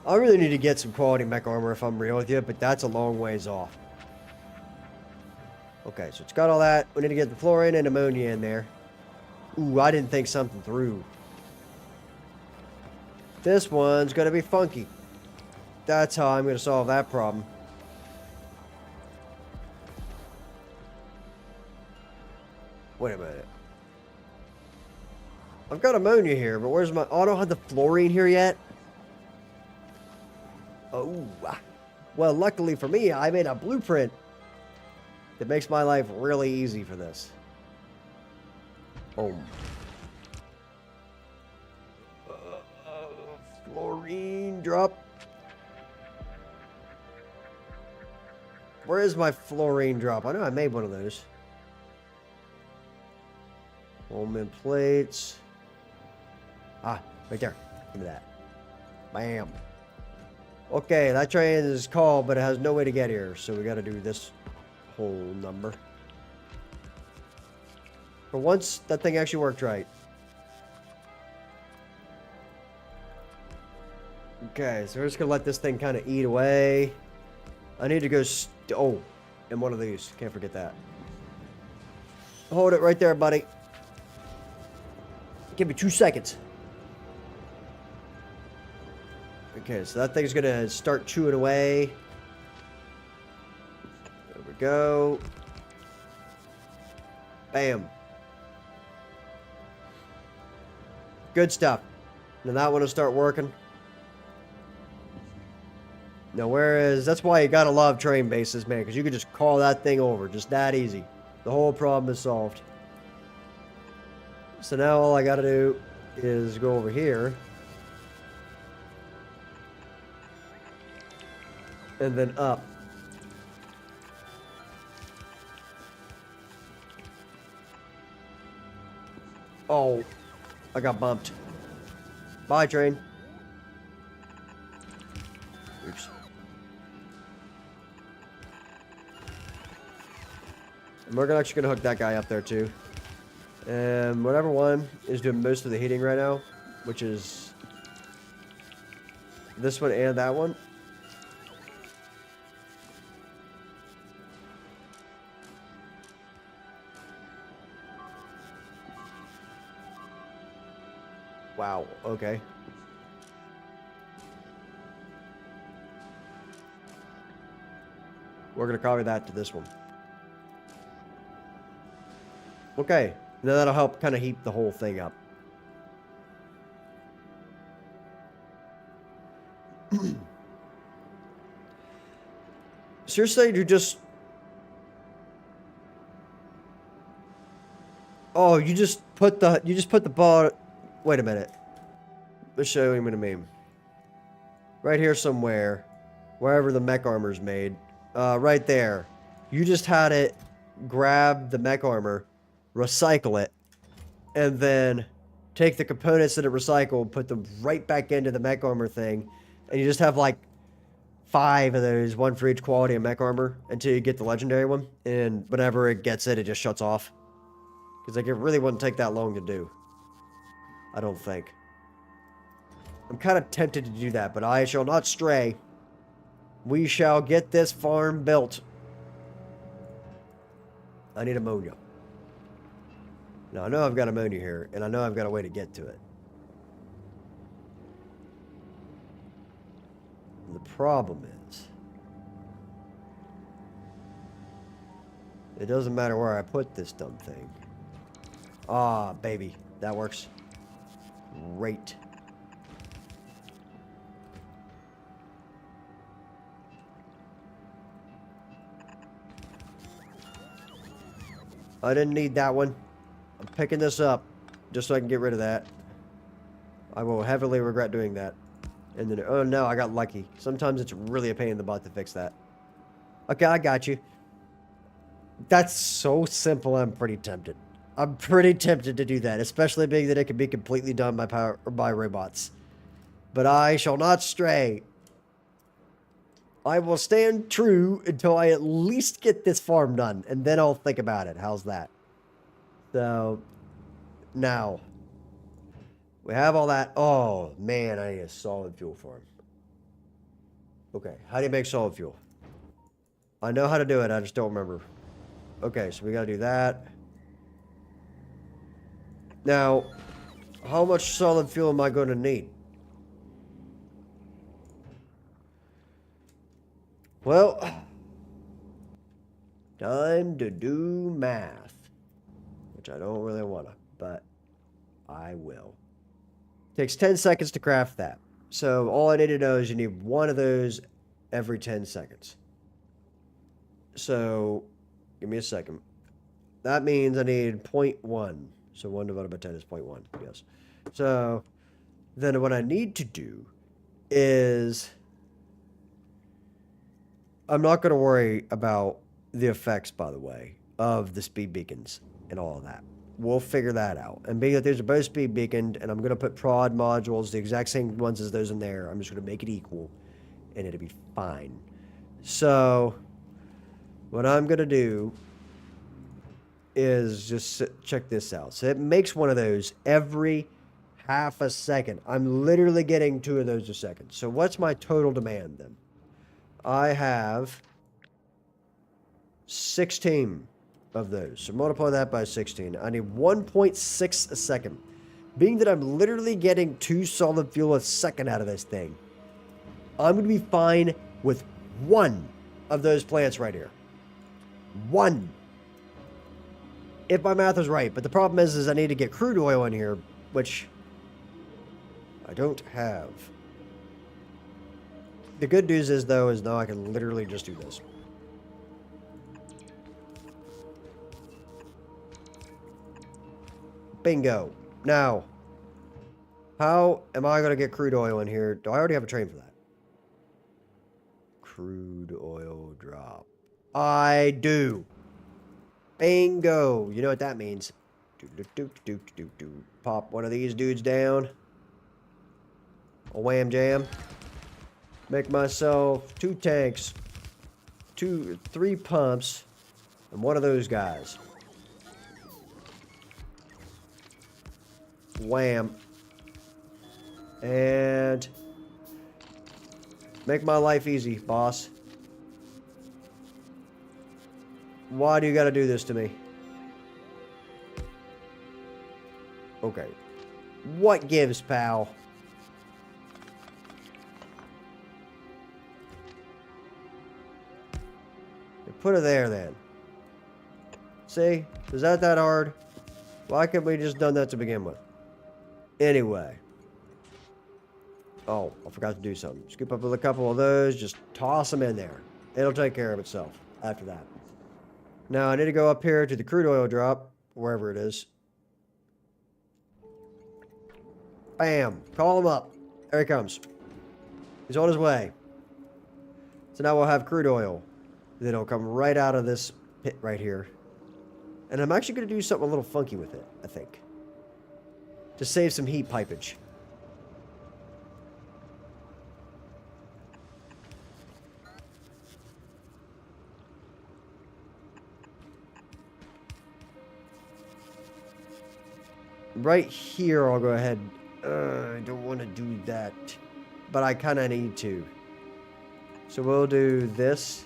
I really need to get some quality mech armor if I'm real with you, but that's a long ways off. Okay, so it's got all that. We need to get the fluorine and ammonia in there. Ooh, I didn't think something through. This one's going to be funky. That's how I'm going to solve that problem. Wait a minute. I've got ammonia here, but where's my... Oh, I don't have the fluorine here yet. Oh. Well, luckily for me, I made a blueprint that makes my life really easy for this. Boom. Fluorine drop. Where is my fluorine drop? I know I made one of those. Holman plates. Ah, right there. Give me that. Bam. Okay, that train is called, but it has no way to get here. So we got to do this whole number. For once, that thing actually worked right. Okay, so we're just going to let this thing kind of eat away. I need to go... Oh, and one of these. Can't forget that. Hold it right there, buddy. Give me 2 seconds. Okay, so that thing's going to start chewing away. There we go. Bam. Good stuff. Now that one will start working. Now, whereas that's why you gotta love train bases, man, because you can just call that thing over, just that easy. The whole problem is solved. So now all I gotta do is go over here. And then up. Oh, I got bumped. Bye, train. Oops. And we're actually gonna hook that guy up there too. And whatever one is doing most of the heating right now, which is this one and that one. Wow, okay. We're going to copy that to this one. Okay, now that'll help kind of heat the whole thing up. Seriously, you just... Oh, you just put the bar... Wait a minute. Let's show you what I mean. Right here somewhere, wherever the mech armor's made, right there, you just had it grab the mech armor, recycle it, and then take the components that it recycled, put them right back into the mech armor thing, and you just have like 5 of those, one for each quality of mech armor, until you get the legendary one, and whenever it gets it, it just shuts off. Because like, it really wouldn't take that long to do. I don't think. I'm kind of tempted to do that, but I shall not stray. We shall get this farm built. I need ammonia. Now, I know I've got ammonia here, and I know I've got a way to get to it. The problem is, it doesn't matter where I put this dumb thing. Ah, baby. That works. Great. I didn't need that one. I'm picking this up just so I can get rid of that. I will heavily regret doing that. And then, oh no, I got lucky. Sometimes it's really a pain in the butt to fix that. Okay, I got you. That's so simple, I'm pretty tempted. I'm pretty tempted to do that, especially being that it can be completely done by robots. But I shall not stray. I will stand true until I at least get this farm done, and then I'll think about it. How's that? So, now, we have all that. Oh, man, I need a solid fuel farm. Okay, how do you make solid fuel? I know how to do it, I just don't remember. Okay, so we gotta do that. Now, how much solid fuel am I going to need? Well, time to do math. Which I don't really want to, but I will. Takes 10 seconds to craft that. So all I need to know is you need one of those every 10 seconds. So, give me a second. That means I need 0.1. So 1 divided by 10 is 0.1, yes. So, then what I need to do is... I'm not going to worry about the effects, by the way, of the speed beacons and all of that. We'll figure that out. And being that these are both speed beaconed, and I'm going to put prod modules, the exact same ones as those in there, I'm just going to make it equal, and it'll be fine. So, what I'm going to do is just check this out. So it makes one of those every half a second. I'm literally getting 2 of those a second. So what's my total demand then? I have 16 of those. So multiply that by 16. I need 1.6 a second. Being that I'm literally getting 2 solid fuel a second out of this thing, I'm going to be fine with 1 of those plants right here. 1. If my math is right. But the problem is I need to get crude oil in here, which I don't have. The good news is, though, is now I can literally just do this. Bingo. Now, how am I going to get crude oil in here? Do I already have a train for that? Crude oil drop. I do. Bingo. You know what that means. Pop one of these dudes down. A wham jam. Make myself 2 tanks. 3 pumps. And one of those guys. Wham. And make my life easy, boss. Why do you gotta do this to me? Okay. What gives, pal? Put it there, then. See? Is that hard? Why couldn't we just done that to begin with? Anyway. Oh, I forgot to do something. Scoop up with a couple of those. Just toss them in there. It'll take care of itself after that. Now, I need to go up here to the crude oil drop. Wherever it is. Bam. Call him up. There he comes. He's on his way. So now we'll have crude oil. Then it'll come right out of this pit right here. And I'm actually going to do something a little funky with it, I think. To save some heat pipage. Right here, I'll go ahead. I don't want to do that. But I kind of need to. So we'll do this.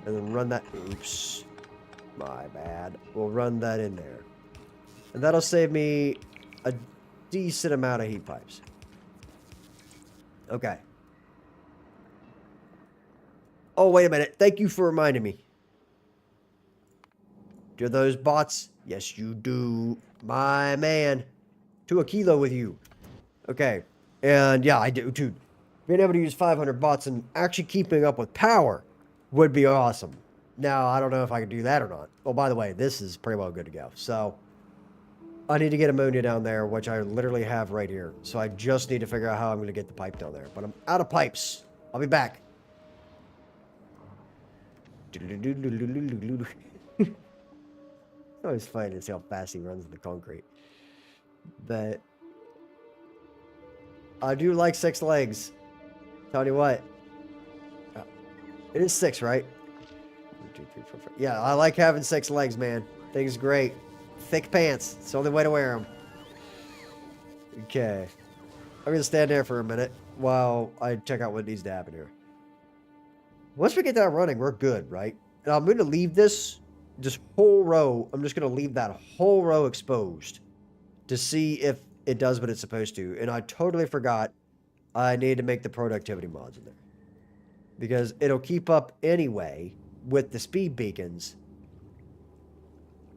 And then run that. Oops. My bad. We'll run that in there. And that'll save me a decent amount of heat pipes. Okay. Oh, wait a minute. Thank you for reminding me. Do those bots? Yes, you do. My man. To a kilo with you. Okay. And yeah, I do too. Being able to use 500 bots and actually keeping up with power would be awesome. Now, I don't know if I can do that or not. Oh, by the way, this is pretty well good to go. So, I need to get ammonia down there, which I literally have right here. So, I just need to figure out how I'm going to get the pipe down there. But I'm out of pipes. I'll be back. Always funny to see how fast he runs in the concrete. But I do like 6 legs. Tell you what. It is 6, right? 1, 2, 3, 4, 5. Yeah, I like having 6 legs, man. Thing's great. Thick pants. It's the only way to wear them. Okay. I'm going to stand there for a minute while I check out what needs to happen here. Once we get that running, we're good, right? And I'm going to leave this whole row. I'm just going to leave that whole row exposed to see if it does what it's supposed to. And I totally forgot I need to make the productivity mods in there. Because it'll keep up anyway with the speed beacons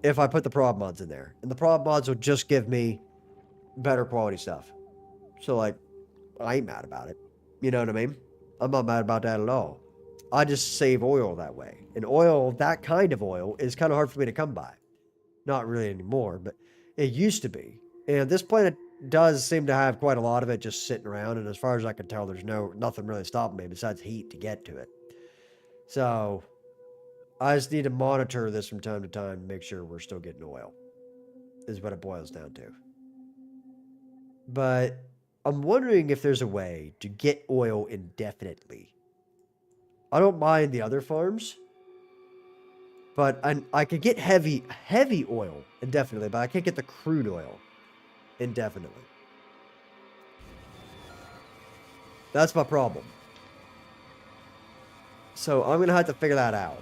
if I put the prod mods in there. And the prod mods will just give me better quality stuff. So, like, I ain't mad about it. You know what I mean? I'm not mad about that at all. I just save oil that way. And oil, that kind of oil, is kind of hard for me to come by. Not really anymore, but it used to be. And this planet does seem to have quite a lot of it just sitting around. And as far as I can tell, there's nothing really stopping me besides heat to get to it. So, I just need to monitor this from time to time to make sure we're still getting oil. Is what it boils down to. But I'm wondering if there's a way to get oil indefinitely. I don't mind the other farms. But I could get heavy oil indefinitely, but I can't get the crude oil indefinitely. That's my problem. So I'm going to have to figure that out.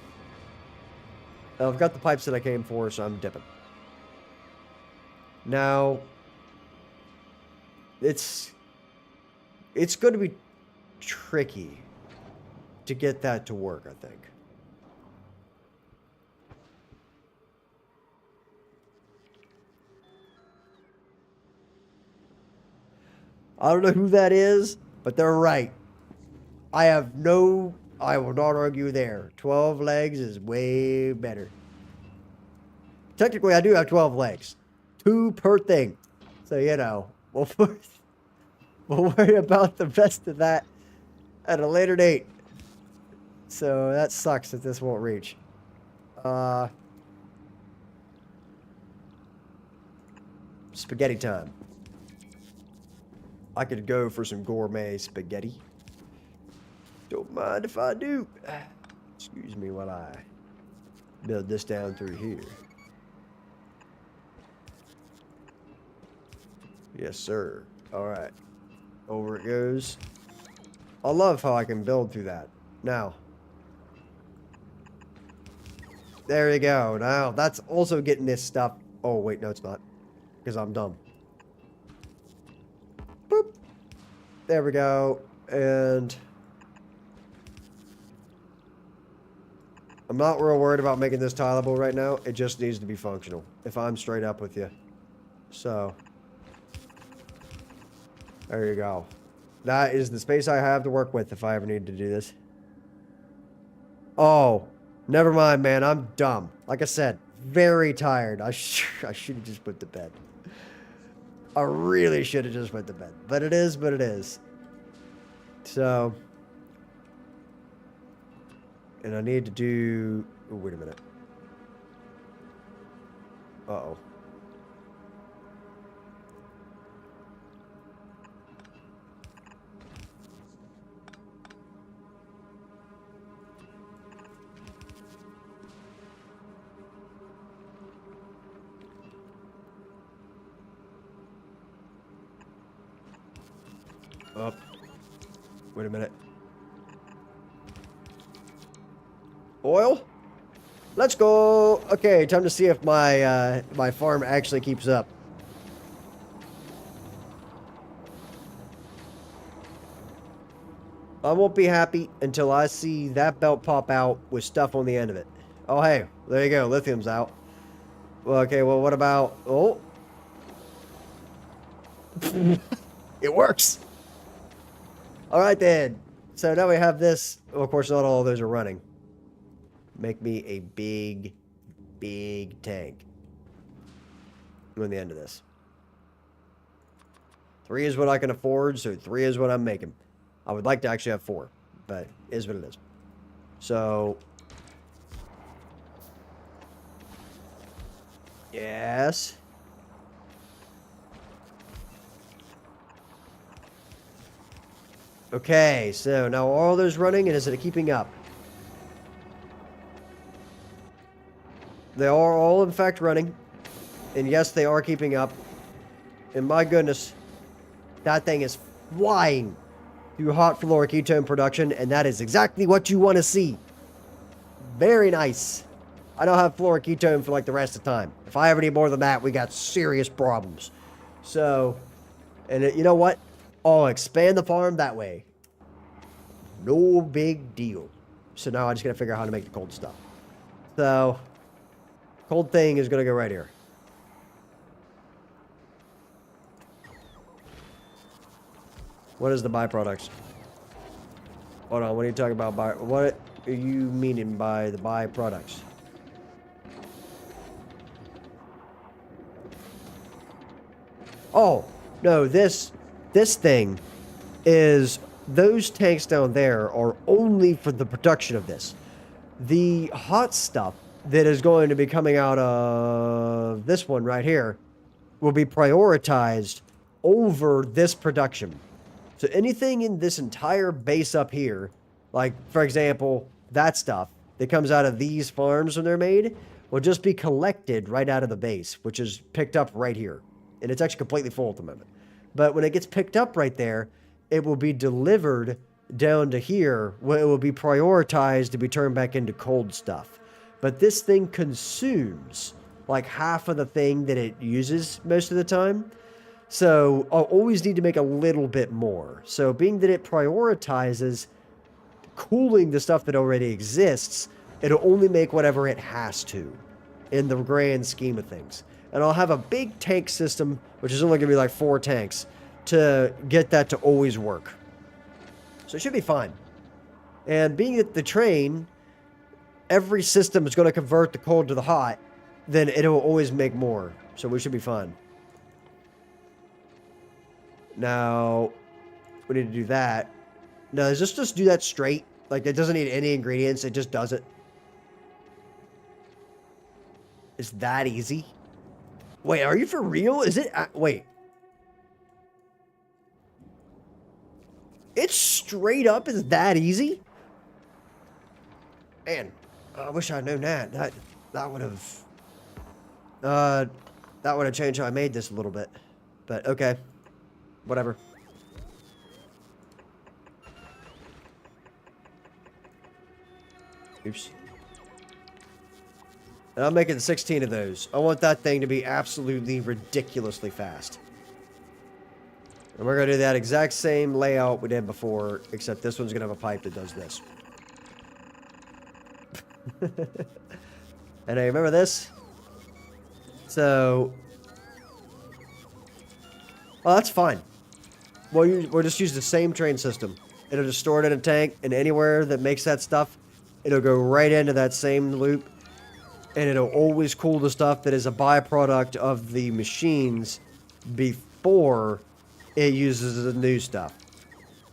I've got the pipes that I came for, so I'm dipping. Now, it's going to be tricky to get that to work, I think. I don't know who that is, But they're right. I will not argue there. 12 legs is way better. Technically, I do have 12 legs. 2 per thing. So, you know, we'll worry about the rest of that at a later date. So, that sucks that this won't reach. Spaghetti time. I could go for some gourmet spaghetti. Don't mind if I do. Excuse me while I build this down through here. Yes, sir. All right. Over it goes. I love how I can build through that. Now. There you go. Now, that's also getting this stuff. Oh, wait, no, it's not. Because I'm dumb. Boop. There we go. And I'm not real worried about making this tileable right now. It just needs to be functional, if I'm straight up with you. So, there you go. That is the space I have to work with if I ever need to do this. Oh, never mind, man. I'm dumb. Like I said, very tired. I should have just put to bed. I really should have just put to bed. But it is what it is. So, and I need to do... Oh, wait a minute. Uh-oh. Oh. Wait a minute. Oil? Let's go. Okay, time to see if my my farm actually keeps up. I won't be happy until I see that belt pop out with stuff on the end of it. Oh, hey, there you go. Lithium's out. Well, okay, well, what about... Oh. It works. All right, then. So now we have this. Well, of course, not all of those are running. Make me a big, big tank. On the end of this. 3 is what I can afford, so 3 is what I'm making. I would like to actually have 4, but it is what it is. So... Yes. Okay, so now all those running, and is it keeping up? They are all in fact running. And yes, they are keeping up. And my goodness, that thing is flying through hot fluoric ketone production, and that is exactly what you want to see. Very nice. I don't have fluoric ketone for like the rest of the time. If I ever need more than that, we got serious problems. So, and you know what? I'll expand the farm that way. No big deal. So now I just gotta figure out how to make the cold stuff. So, cold thing is gonna go right here. What is the byproducts? Hold on, what are you talking about? What are you meaning by the byproducts? Oh, no, this thing is, those tanks down there are only for the production of this. The hot stuff that is going to be coming out of this one right here will be prioritized over this production. So anything in this entire base up here, like, for example, that stuff that comes out of these farms when they're made, will just be collected right out of the base, which is picked up right here. And it's actually completely full at the moment. But when it gets picked up right there, it will be delivered down to here, where it will be prioritized to be turned back into cold stuff. But this thing consumes like half of the thing that it uses most of the time. So I'll always need to make a little bit more. So being that it prioritizes cooling the stuff that already exists, it'll only make whatever it has to in the grand scheme of things. And I'll have a big tank system, which is only going to be like 4 tanks, to get that to always work. So it should be fine. And being that the train, every system is going to convert the cold to the hot, then it'll always make more. So we should be fine. Now, we need to do that. No, just do that straight. Like, it doesn't need any ingredients. It just does it. It's that easy? Wait, are you for real? Is it? Wait. It's straight up is that easy? Man, I wish I'd known that. That would have... that would have changed how I made this a little bit. But, okay. Whatever. Oops. And I'm making 16 of those. I want that thing to be absolutely ridiculously fast. And we're going to do that exact same layout we did before, except this one's going to have a pipe that does this. And I remember this. So... well, that's fine. We'll just use the same train system. It'll just store it in a tank, and anywhere that makes that stuff, it'll go right into that same loop. And it'll always cool the stuff that is a byproduct of the machines before it uses the new stuff.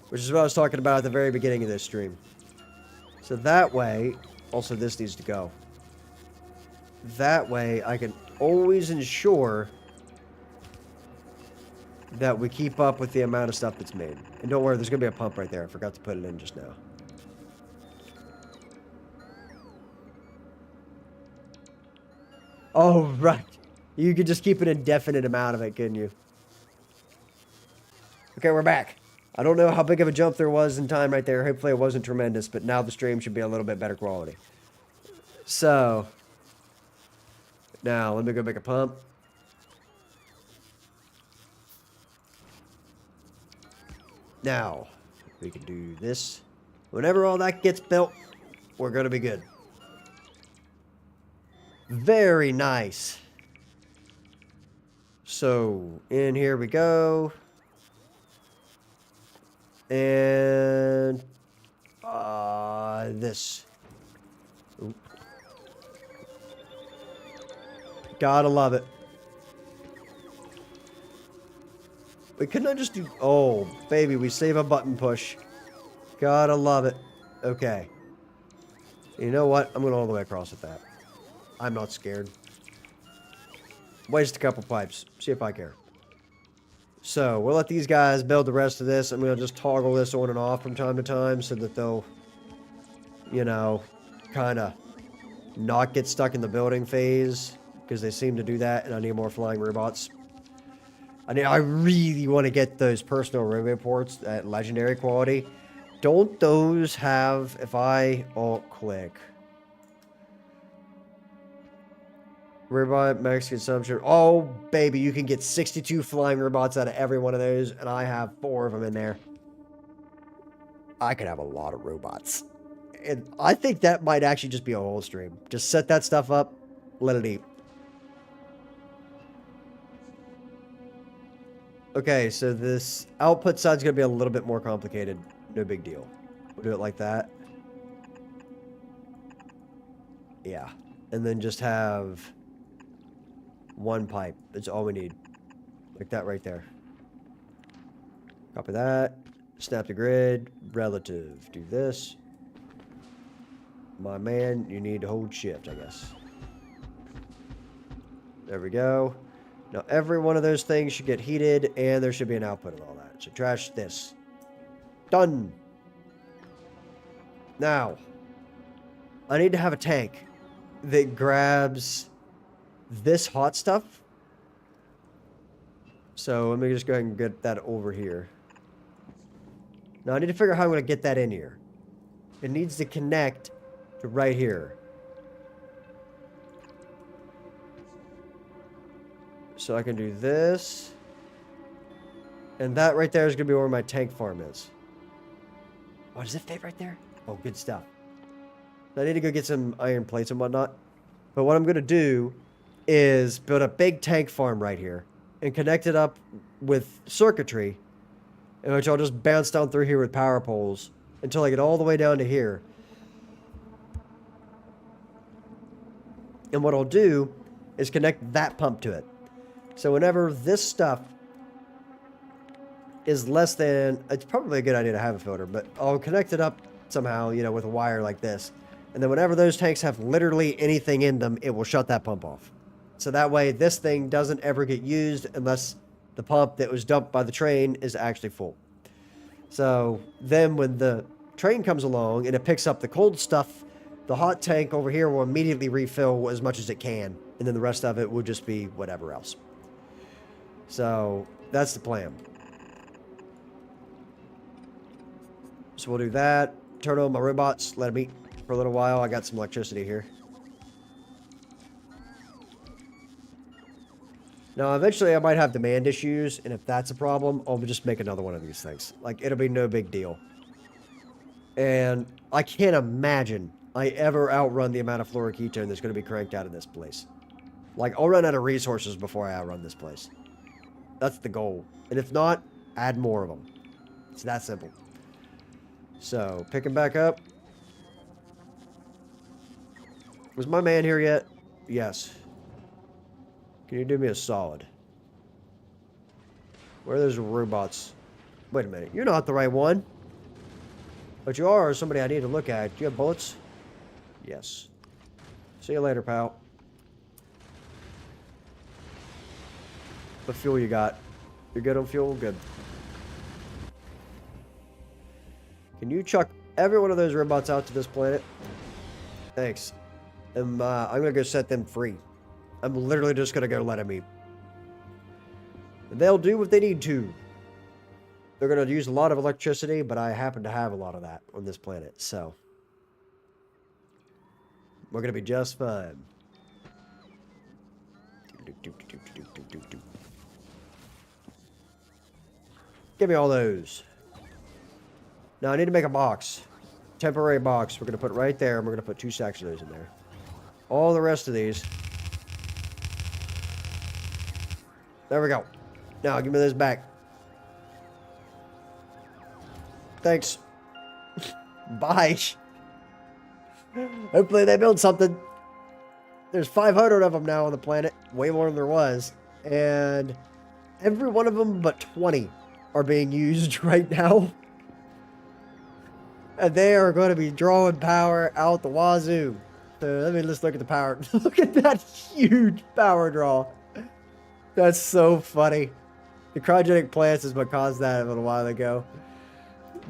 Which is what I was talking about at the very beginning of this stream. So that way, also this needs to go. That way, I can always ensure that we keep up with the amount of stuff that's made. And don't worry, there's going to be a pump right there. I forgot to put it in just now. Oh, right. You could just keep an indefinite amount of it, couldn't you? Okay, we're back. I don't know how big of a jump there was in time right there. Hopefully it wasn't tremendous, but now the stream should be a little bit better quality. So, now let me go make a pump. Now, we can do this. Whenever all that gets built, we're going to be good. Very nice. So, in here we go. And this. Oop. Gotta love it. Wait, couldn't I just do... oh, baby, we save a button push. Gotta love it. Okay. You know what? I'm going all the way across with that. I'm not scared. Waste a couple pipes. See if I care. So, we'll let these guys build the rest of this. I'm going to just toggle this on and off from time to time so that they'll, you know, kind of not get stuck in the building phase. Because they seem to do that, and I need more flying robots. I really want to get those personal robot ports at legendary quality. Don't those have, if I alt-click... robot max consumption. Oh, baby, you can get 62 flying robots out of every one of those, and I have 4 of them in there. I could have a lot of robots. And I think that might actually just be a whole stream. Just set that stuff up, let it eat. Okay, so this output side's going to be a little bit more complicated. No big deal. We'll do it like that. Yeah. And then just have... one pipe. That's all we need. Like that right there. Copy that. Snap the grid. Relative. Do this. My man, you need to hold shift, I guess. There we go. Now every one of those things should get heated, and there should be an output of all that. So trash this. Done. Now, I need to have a tank that grabs this hot stuff. So let me just go ahead and get that over here. Now I need to figure out how I'm going to get that in here. It needs to connect to right here. So I can do this. And that right there is going to be where my tank farm is. Oh, does it fit right there? Oh, good stuff. I need to go get some iron plates and whatnot. But what I'm going to do is build a big tank farm right here and connect it up with circuitry in which I'll just bounce down through here with power poles until I get all the way down to here. And what I'll do is connect that pump to it. So whenever this stuff is less than, it's probably a good idea to have a filter, but I'll connect it up somehow, you know, with a wire like this. And then whenever those tanks have literally anything in them, it will shut that pump off. So that way this thing doesn't ever get used unless the pump that was dumped by the train is actually full. So then when the train comes along and it picks up the cold stuff, the hot tank over here will immediately refill as much as it can. And then the rest of it will just be whatever else. So that's the plan. So we'll do that. Turn on my robots. Let them eat for a little while. I got some electricity here. Now, eventually I might have demand issues, and if that's a problem, I'll just make another one of these things. Like, it'll be no big deal. And I can't imagine I ever outrun the amount of fluoroketone that's going to be cranked out of this place. Like, I'll run out of resources before I outrun this place. That's the goal. And if not, add more of them. It's that simple. So, picking back up. Was my man here yet? Yes. Can you do me a solid? Where are those robots? Wait a minute. You're not the right one. But you are somebody I need to look at. Do you have bullets? Yes. See you later, pal. What fuel you got? You're good on fuel? Good. Can you chuck every one of those robots out to this planet? Thanks. I'm going to go set them free. I'm literally just going to go let them eat. And they'll do what they need to. They're going to use a lot of electricity, but I happen to have a lot of that on this planet, so we're going to be just fine. Give me all those. Now I need to make a box. Temporary box. We're going to put right there, and we're going to put 2 stacks of those in there. All the rest of these. There we go. Now give me those back. Thanks. Bye. Hopefully they build something. There's 500 of them now on the planet. Way more than there was. And every one of them but 20 are being used right now. And they are going to be drawing power out the wazoo. So let me just look at the power. Look at that huge power draw. That's so funny. The cryogenic plants is what caused that a little while ago.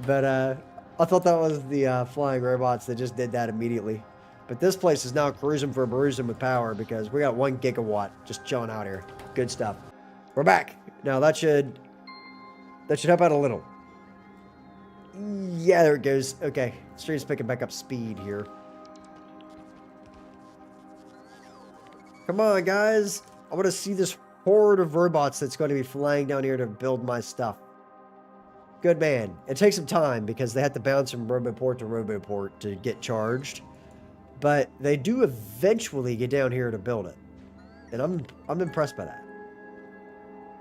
But I thought that was the flying robots that just did that immediately. But this place is now cruising for a bruising with power because we got 1 gigawatt just chilling out here. Good stuff. We're back. Now that should help out a little. Yeah, there it goes. Okay, street's picking back up speed here. Come on, guys. I want to see this horde of robots that's going to be flying down here to build my stuff. Good man. It takes some time because they have to bounce from roboport to roboport to get charged. But they do eventually get down here to build it. And I'm impressed by that.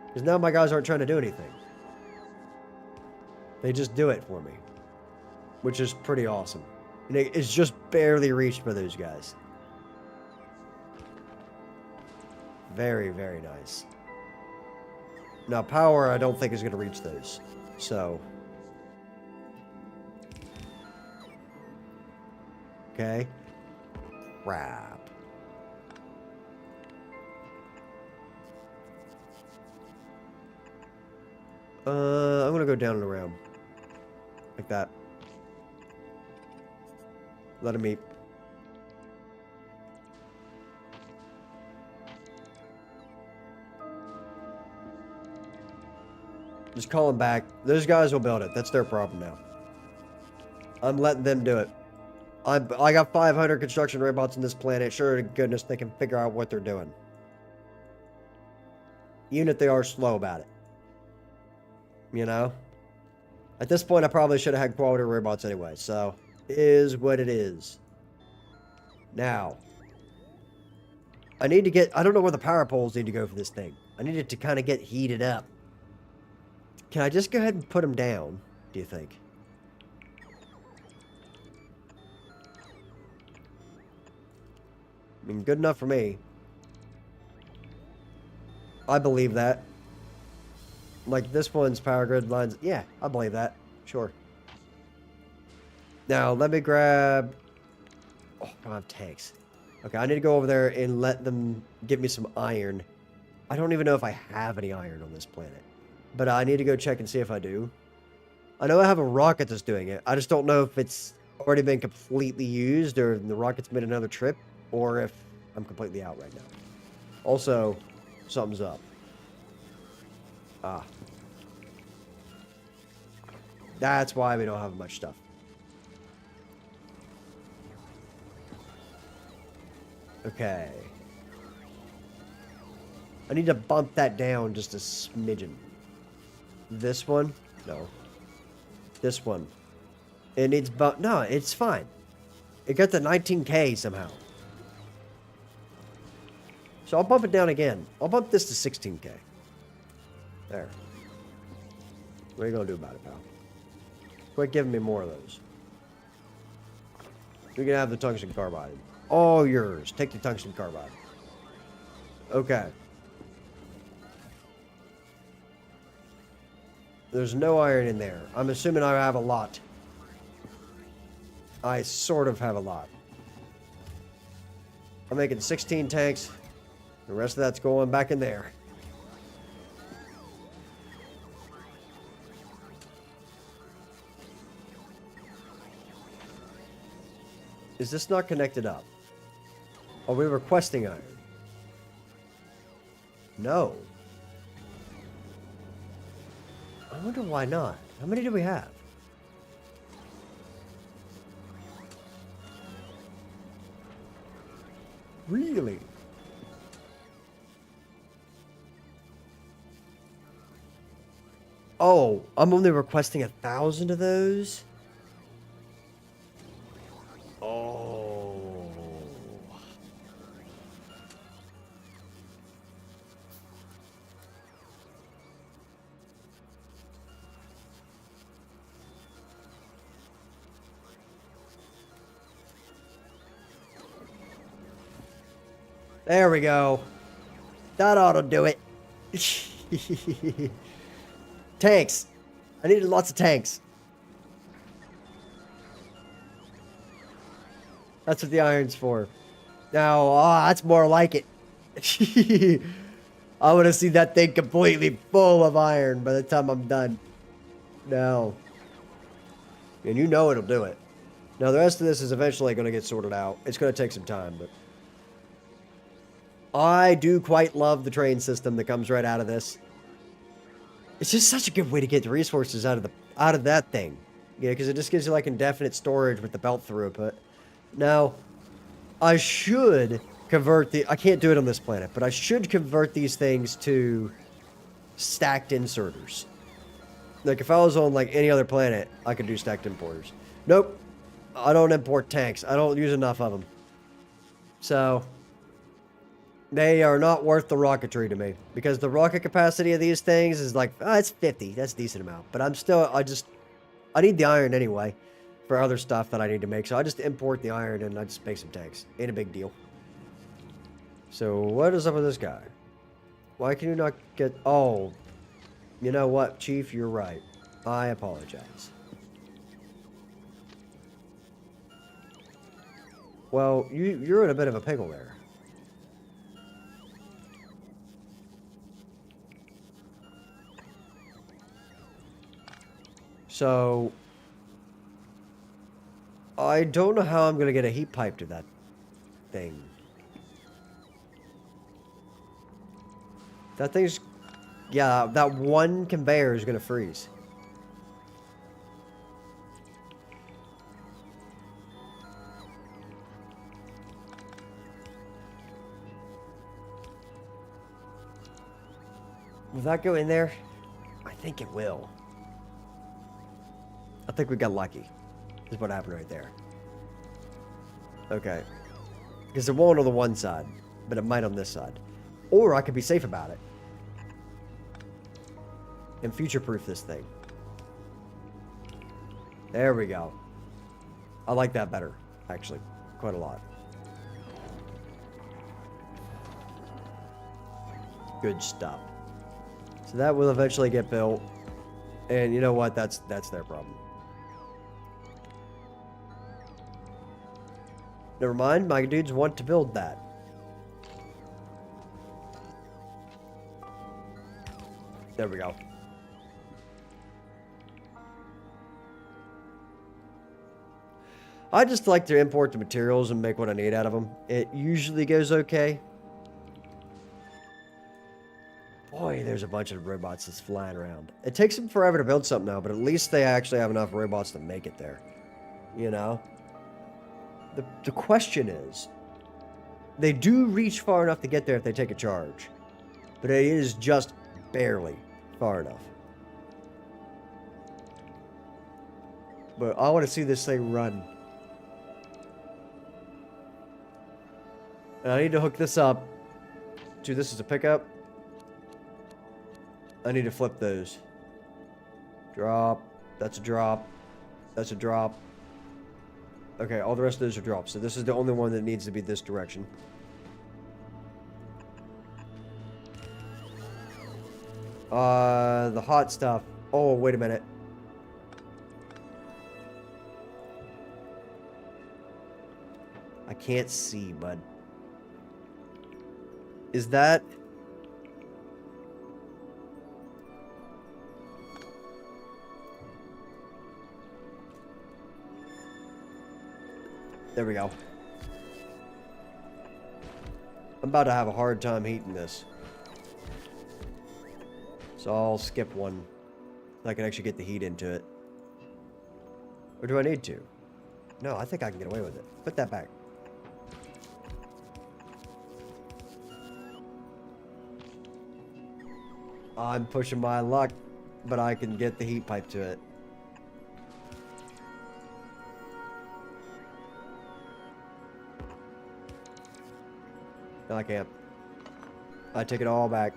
Because now my guys aren't trying to do anything. They just do it for me. Which is pretty awesome. And it's just barely reached by those guys. Very, very nice. Now, power, I don't think is going to reach those. So. Okay. Crap. I'm going to go down and around. Like that. Let him eat. Just call them back. Those guys will build it. That's their problem now. I'm letting them do it. I got 500 construction robots on this planet. Sure to goodness they can figure out what they're doing. Even if they are slow about it. You know? At this point, I probably should have had quality robots anyway. So, is what it is. Now. I need to get... I don't know where the power poles need to go for this thing. I need it to kind of get heated up. Can I just go ahead and put them down, do you think? I mean, good enough for me. I believe that. Like, this one's power grid lines. Yeah, I believe that. Sure. Now, let me grab... Oh, I don't have tanks. Okay, I need to go over there and let them give me some iron. I don't even know if I have any iron on this planet. But I need to go check and see if I do. I know I have a rocket that's doing it. I just don't know if it's already been completely used or the rocket's made another trip or if I'm completely out right now. Also, something's up. Ah. That's why we don't have much stuff. Okay. I need to bump that down just a smidgen. This one? No. This one. It needs bump. No, it's fine. It got the 19K somehow. So I'll bump it down again. I'll bump this to 16K. There. What are you going to do about it, pal? Quit giving me more of those. You're going to have the tungsten carbide. All yours. Take the tungsten carbide. Okay. There's no iron in there. I'm assuming I have a lot. I sort of have a lot. I'm making 16 tanks. The rest of that's going back in there. Is this not connected up? Are we requesting iron? No. I wonder why not. How many do we have? Really? Oh, I'm only requesting 1,000 of those? Oh. There we go. That ought to do it. Tanks. I needed lots of tanks. That's what the iron's for. Now, that's more like it. I want to see that thing completely full of iron by the time I'm done. No. And you know it'll do it. Now, the rest of this is eventually going to get sorted out. It's going to take some time, but... I do quite love the train system that comes right out of this. It's just such a good way to get the resources out of that thing. Yeah, because it just gives you like indefinite storage with the belt throughput. Now, I should convert I can't do it on this planet, but I should convert these things to stacked inserters. Like if I was on like any other planet, I could do stacked importers. Nope. I don't import tanks. I don't use enough of them. So... they are not worth the rocketry to me. Because the rocket capacity of these things is like, it's 50. That's a decent amount. But I need the iron anyway. For other stuff that I need to make. So I just import the iron and I just make some tanks. Ain't a big deal. So what is up with this guy? Why can you not get... oh. You know what, Chief? You're right. I apologize. Well, you're in a bit of a pickle there. So, I don't know how I'm going to get a heat pipe to that thing. That thing's... yeah, that one conveyor is going to freeze. Will that go in there? I think it will. I think we got lucky. Is what happened right there. Okay. Because it won't on the one side, but it might on this side. Or I could be safe about it. and future-proof this thing. There we go. I like that better, actually, quite a lot. Good stuff. So that will eventually get built, and you know what? That's their problem. Never mind, my dudes want to build that. There we go. I just like to import the materials and make what I need out of them. It usually goes okay. Boy, there's a bunch of robots that's flying around. It takes them forever to build something now, but at least they actually have enough robots to make it there. You know? The question is, they do reach far enough to get there if they take a charge. But it is just barely far enough. But I want to see this thing run. And I need to hook this up. Dude, this is a pickup. I need to flip those. Drop. That's a drop. That's a drop. Okay, all the rest of those are drops. So this is the only one that needs to be this direction. The hot stuff. Oh, wait a minute. I can't see, bud. Is that... There we go. I'm about to have a hard time heating this. So I'll skip one. I can actually get the heat into it. Or do I need to? No, I think I can get away with it. Put that back. I'm pushing my luck, but I can get the heat pipe to it. No, I can't. I take it all back.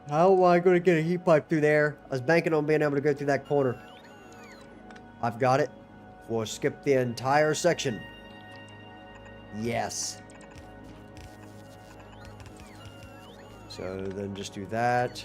How am I going to get a heat pipe through there? I was banking on being able to go through that corner. I've got it. We'll skip the entire section. Yes. So then just do that.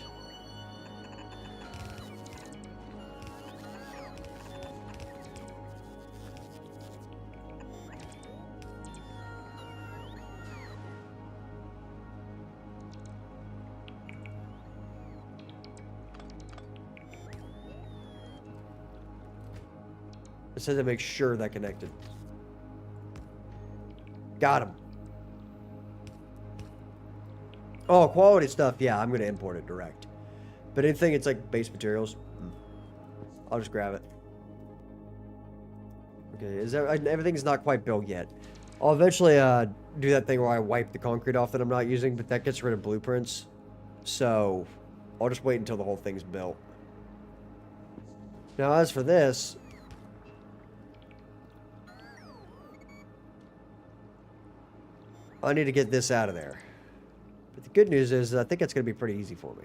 It says to make sure that connected. Got him. Oh, quality stuff. Yeah, I'm going to import it direct. But anything it's like base materials, I'll just grab it. Okay, everything's not quite built yet. I'll eventually do that thing where I wipe the concrete off that I'm not using, but that gets rid of blueprints. So I'll just wait until the whole thing's built. Now, as for this... I need to get this out of there. But the good news is I think it's going to be pretty easy for me.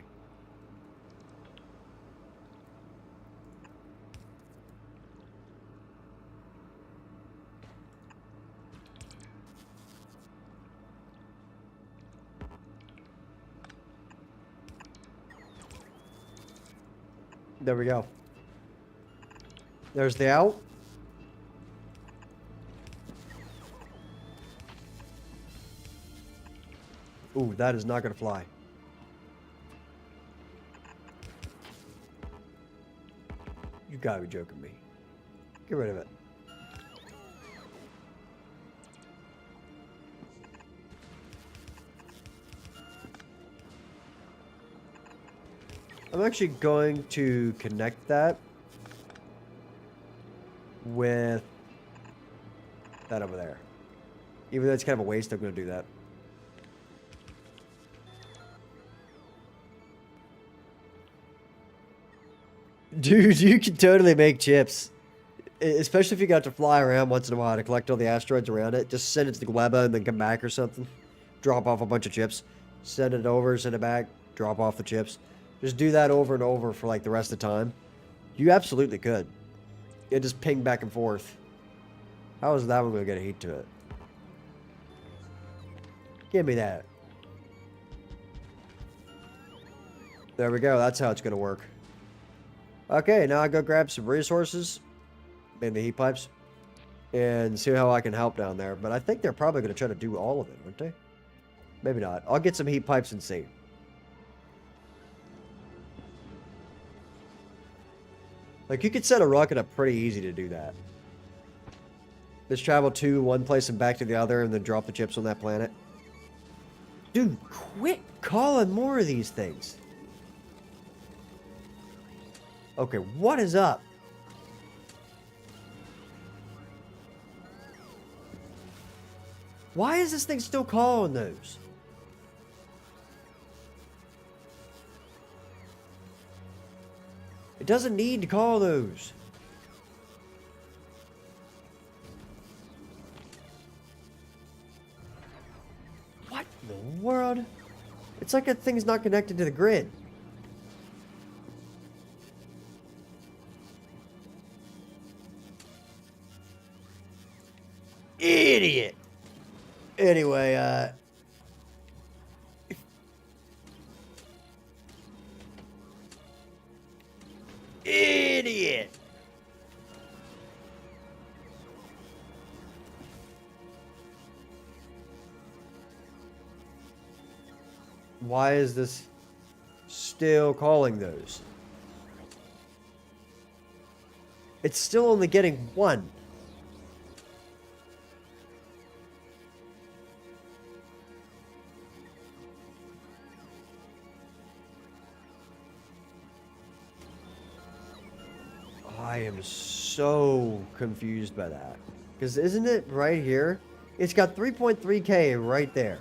There we go. There's the out. Ooh, that is not going to fly. You gotta be joking me. Get rid of it. I'm actually going to connect that with that over there. Even though it's kind of a waste, I'm going to do that. Dude, you can totally make chips. Especially if you got to fly around once in a while to collect all the asteroids around it. Just send it to the Gleba and then come back or something. Drop off a bunch of chips. Send it over, send it back, drop off the chips. Just do that over and over for like the rest of the time. You absolutely could. It just ping back and forth. How is that one going to get a heat to it? Give me that. There we go. That's how it's going to work. Okay, now I go grab some resources. Maybe heat pipes. And see how I can help down there. But I think they're probably going to try to do all of it, aren't they? Maybe not. I'll get some heat pipes and see. Like, you could set a rocket up pretty easy to do that. Just travel to one place and back to the other and then drop the chips on that planet. Dude, quit calling more of these things. Okay, what is up? Why is this thing still calling those? It doesn't need to call those. What in the world? It's like that thing's not connected to the grid. Idiot. Anyway, idiot. Why is this still calling those? It's still only getting one. I am so confused by that. Because isn't it right here? It's got 3.3K right there.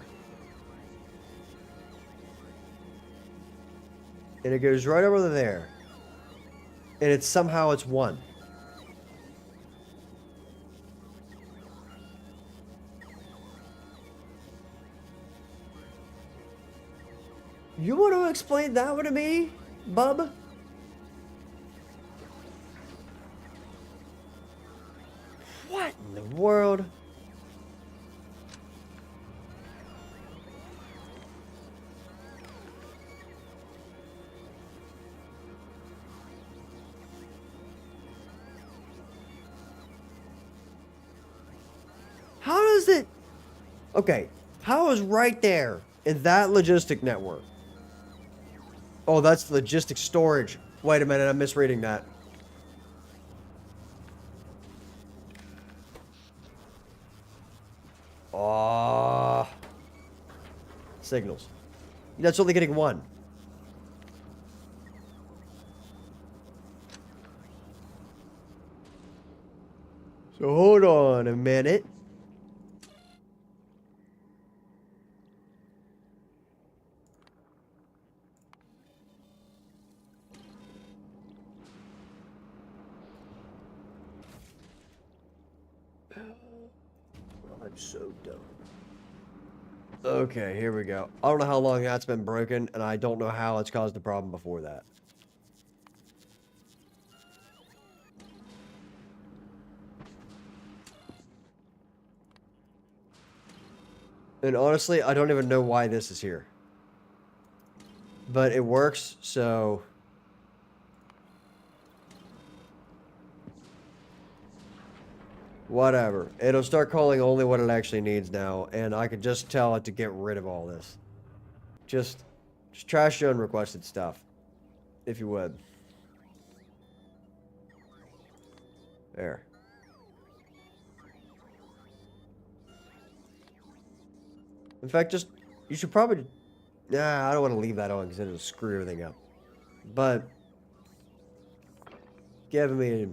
And it goes right over there. And it's somehow it's 1. You want to explain that one to me, bub? What in the world? How does it... Okay, how is right there in that logistic network? Oh, that's logistic storage. Wait a minute, I'm misreading that. Oh, signals. That's only getting 1. So hold on a minute. I'm so dumb. Okay, here we go. I don't know how long that's been broken, and I don't know how it's caused a problem before that. And honestly, I don't even know why this is here. But it works, so... Whatever. It'll start calling only what it actually needs now, and I can just tell it to get rid of all this. Just trash your unrequested stuff, if you would. There. In fact, you should probably... Nah, I don't want to leave that on because it'll screw everything up. But... Give me...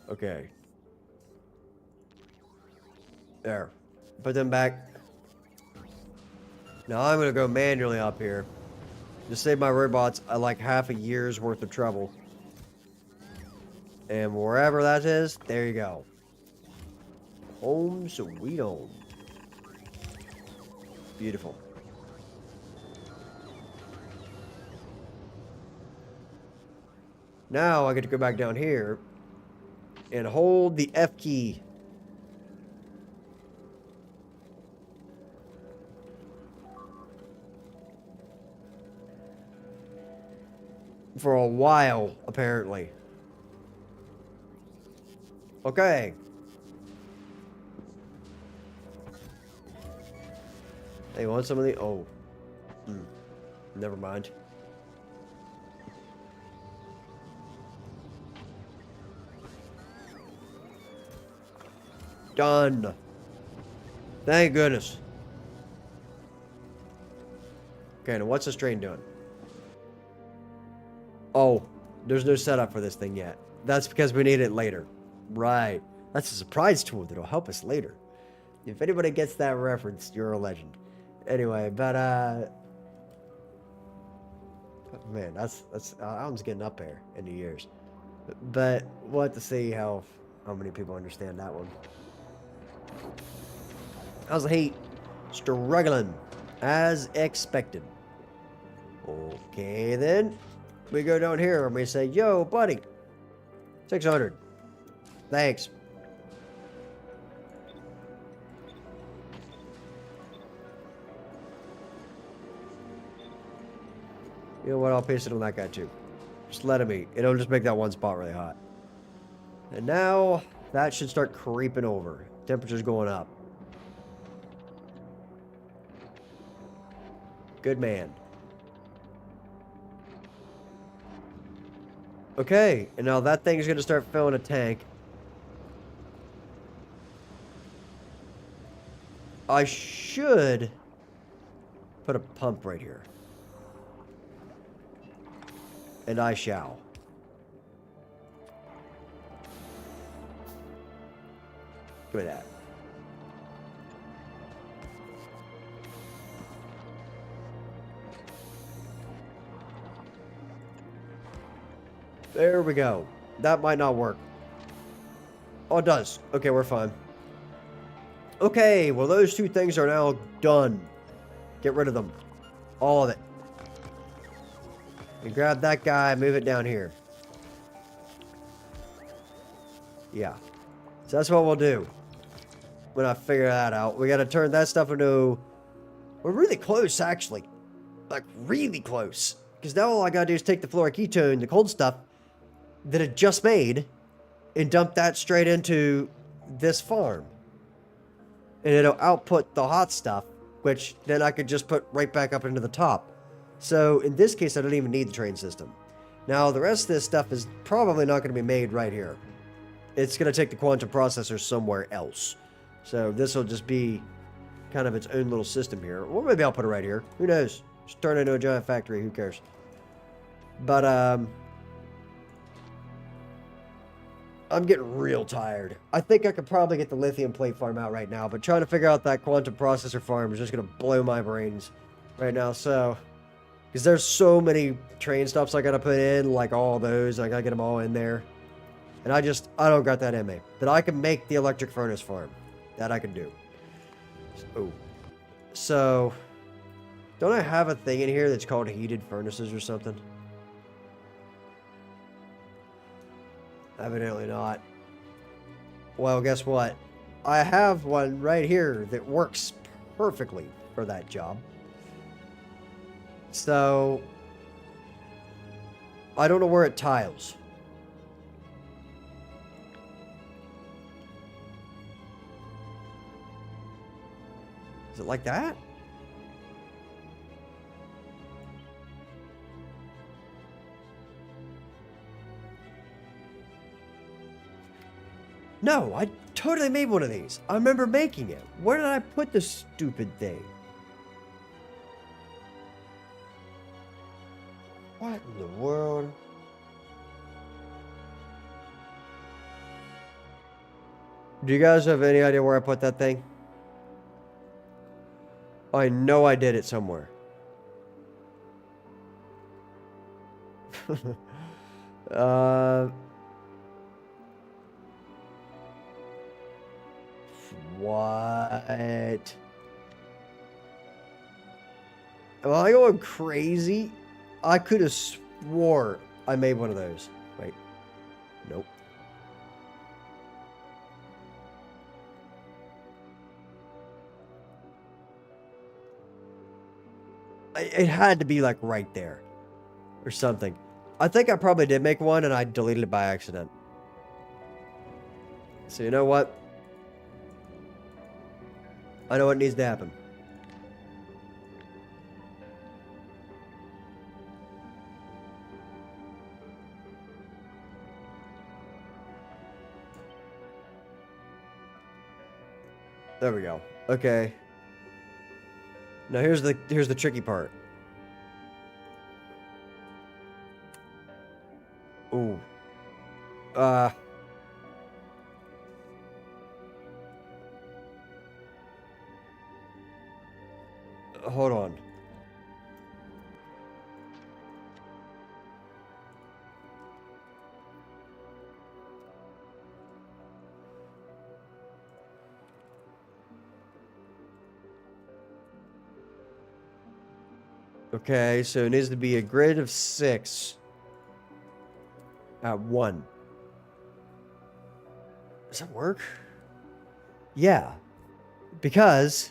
Okay. There. Put them back. Now I'm going to go manually up here. Just save my robots like half a year's worth of trouble. And wherever that is, there you go. Home sweet home. Beautiful. Now I get to go back down here and hold the F key. For a while, apparently. Okay. Hey, want some of the... Oh. Never mind. Done. Thank goodness. Okay, now what's this train doing? Oh, there's no setup for this thing yet. That's because we need it later. Right. That's a surprise tool that'll help us later. If anybody gets that reference, you're a legend. Anyway, but man, that's I'm just getting up there in the years. But we'll have to see how many people understand that one. How's the heat? Struggling as expected. Okay then. We go down here and we say, yo, buddy. 600. Thanks. You know what? I'll paste it on that guy too. Just let him eat. It'll just make that one spot really hot. And now that should start creeping over. Temperature's going up. Good man. Okay, and now that thing's going to start filling a tank. I should put a pump right here. And I shall. Give me that. There we go. That might not work. Oh, it does. Okay, we're fine. Okay, well, those two things are now done. Get rid of them. All of it. And grab that guy, move it down here. Yeah. So that's what we'll do. When I figure that out. We gotta turn that stuff into... We're really close, actually. Like, really close. Because now all I gotta do is take the fluoric ketone, the cold stuff, that it just made, and dump that straight into this farm. And it'll output the hot stuff, which then I could just put right back up into the top. So in this case, I don't even need the train system. Now, the rest of this stuff is probably not going to be made right here. It's going to take the quantum processor somewhere else. So this will just be kind of its own little system here. Or maybe I'll put it right here. Who knows? Just turn it into a giant factory. Who cares? But, I'm getting real tired. I think I could probably get the lithium plate farm out right now, but trying to figure out that quantum processor farm is just going to blow my brains right now. So, because there's so many train stops I got to put in, like all those. I got to get them all in there. And I don't got that in me. But I can make the electric furnace farm. That I can do. Oh. So, don't I have a thing in here that's called heated furnaces or something? Evidently not. Well, guess what? I have one right here that works perfectly for that job. So, I don't know where it tiles. Is it like that? No, I totally made one of these. I remember making it. Where did I put this stupid thing? What in the world? Do you guys have any idea where I put that thing? I know I did it somewhere. uh, what? Am I going crazy? I could have swore I made one of those. Wait. Nope. It had to be like right there. Or something. I think I probably did make one and I deleted it by accident. So you know what? I know what needs to happen. There we go. Okay. Now here's the tricky part. Ooh. Hold on. Okay, so it needs to be a grid of 6 at 1. Does that work? Yeah. Because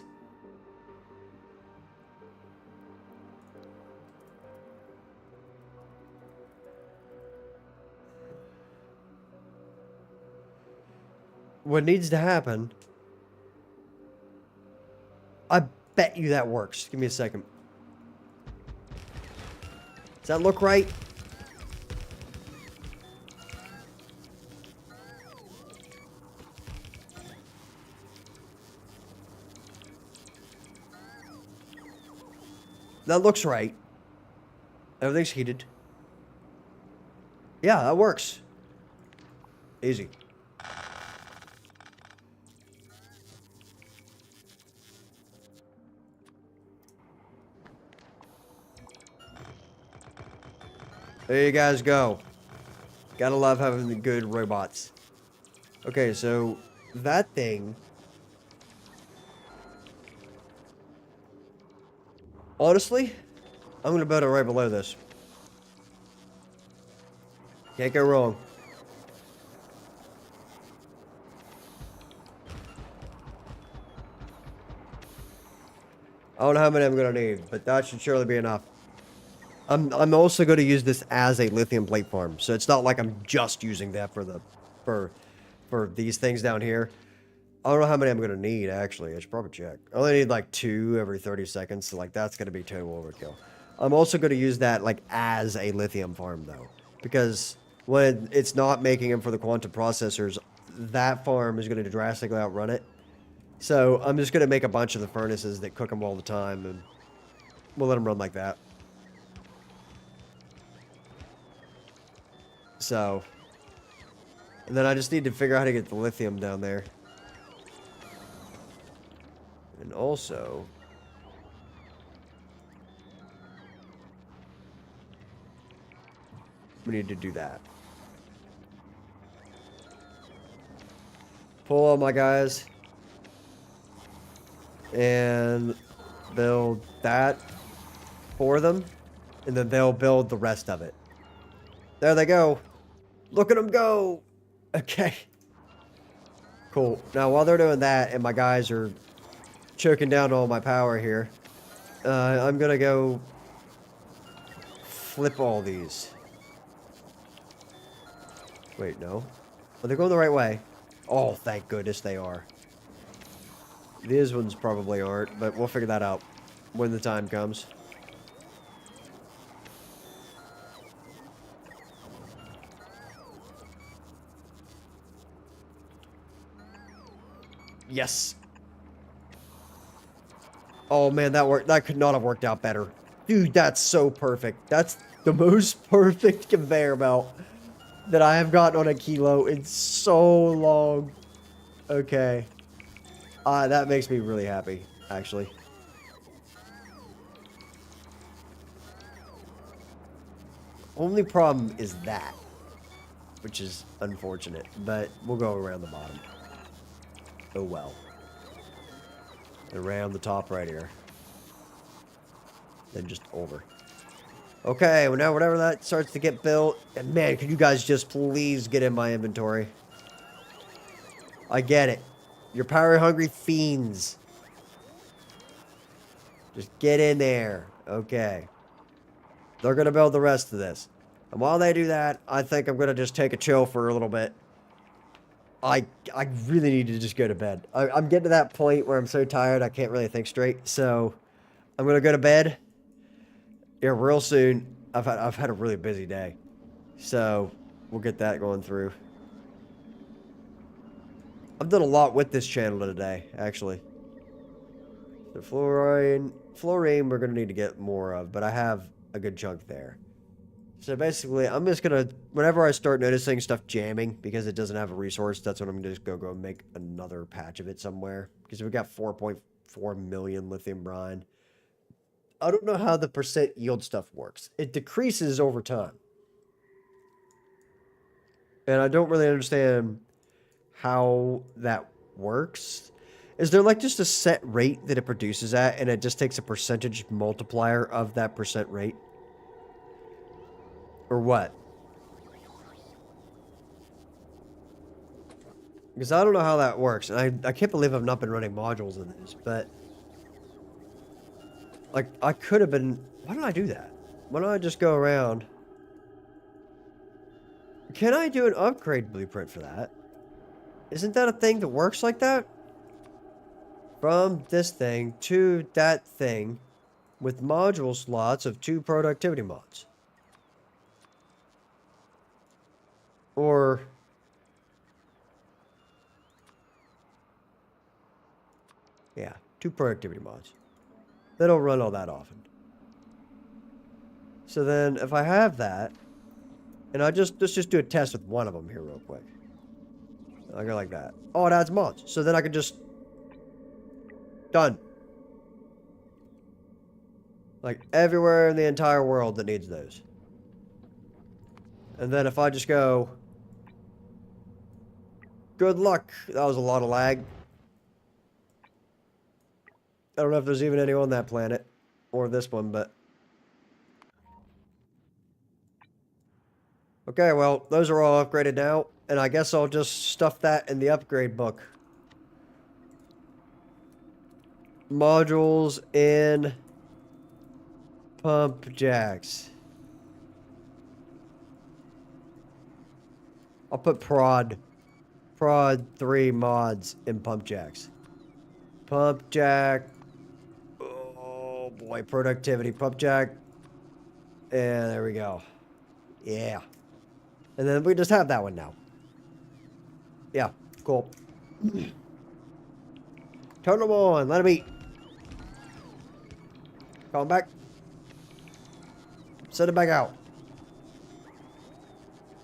what needs to happen, I bet you that works. Give me a second. Does that look right? That looks right. Everything's heated. Yeah, that works. Easy. There you guys go. Gotta love having the good robots. Okay, so that thing... Honestly, I'm gonna build it right below this. Can't go wrong. I don't know how many I'm gonna need, but that should surely be enough. I'm also going to use this as a lithium plate farm, so it's not like I'm just using that for these things down here. I don't know how many I'm going to need, actually. I should probably check. I only need like 2 every 30 seconds, so like that's going to be total overkill. I'm also going to use that like as a lithium farm though, because when it's not making them for the quantum processors, that farm is going to drastically outrun it. So I'm just going to make a bunch of the furnaces that cook them all the time, and we'll let them run like that. So, and then I just need to figure out how to get the lithium down there. And also, we need to do that. Pull all my guys. And build that for them. And then they'll build the rest of it. There they go. Look at them go. Okay. Cool. Now, while they're doing that and my guys are choking down all my power here, I'm going to go flip all these. Wait, no. Are they going the right way? Oh, thank goodness they are. These ones probably aren't, but we'll figure that out when the time comes. Yes. Oh man, that worked. That could not have worked out better. Dude, that's so perfect. That's the most perfect conveyor belt that I have gotten on a kilo in so long. Okay. That makes me really happy, actually. Only problem is that, which is unfortunate, but we'll go around the bottom. Oh well. Around the top right here. Then just over. Okay, well now whenever that starts to get built, and man, could you guys just please get in my inventory? I get it. You're power-hungry fiends. Just get in there. Okay. They're going to build the rest of this. And while they do that, I think I'm going to just take a chill for a little bit. I really need to just go to bed. I'm getting to that point where I'm so tired I can't really think straight. So I'm going to go to bed. Yeah, real soon. I've had a really busy day. So we'll get that going through. I've done a lot with this channel today, actually. The fluorine we're going to need to get more of, but I have a good chunk there. So basically, I'm just going to, whenever I start noticing stuff jamming, because it doesn't have a resource, that's when I'm going to just go make another patch of it somewhere. Because we've got 4.4 million lithium brine. I don't know how the percent yield stuff works. It decreases over time. And I don't really understand how that works. Is there like just a set rate that it produces at, and it just takes a percentage multiplier of that percent rate? Or what? Because I don't know how that works. And I can't believe I've not been running modules in this, but like I could have been. Why don't I do that? Why don't I just go around? Can I do an upgrade blueprint for that? Isn't that a thing that works like that? From this thing to that thing with module slots of 2 productivity mods. Or yeah, 2 productivity mods. They don't run all that often. So then if I have that, and let's just do a test with one of them here real quick. I go like that. Oh, it adds mods. So then I can just done. Like everywhere in the entire world that needs those. And then if I just go, good luck. That was a lot of lag. I don't know if there's even any on that planet or this one, but okay, well, those are all upgraded now, and I guess I'll just stuff that in the upgrade book. Modules in pump jacks. I'll put prod 3 mods in pump jacks. Pump jack. Oh boy, productivity pump jack. And there we go. Yeah. And then we just have that one now. Yeah, cool. Turn them on. Let them eat. Come back. Send it back out.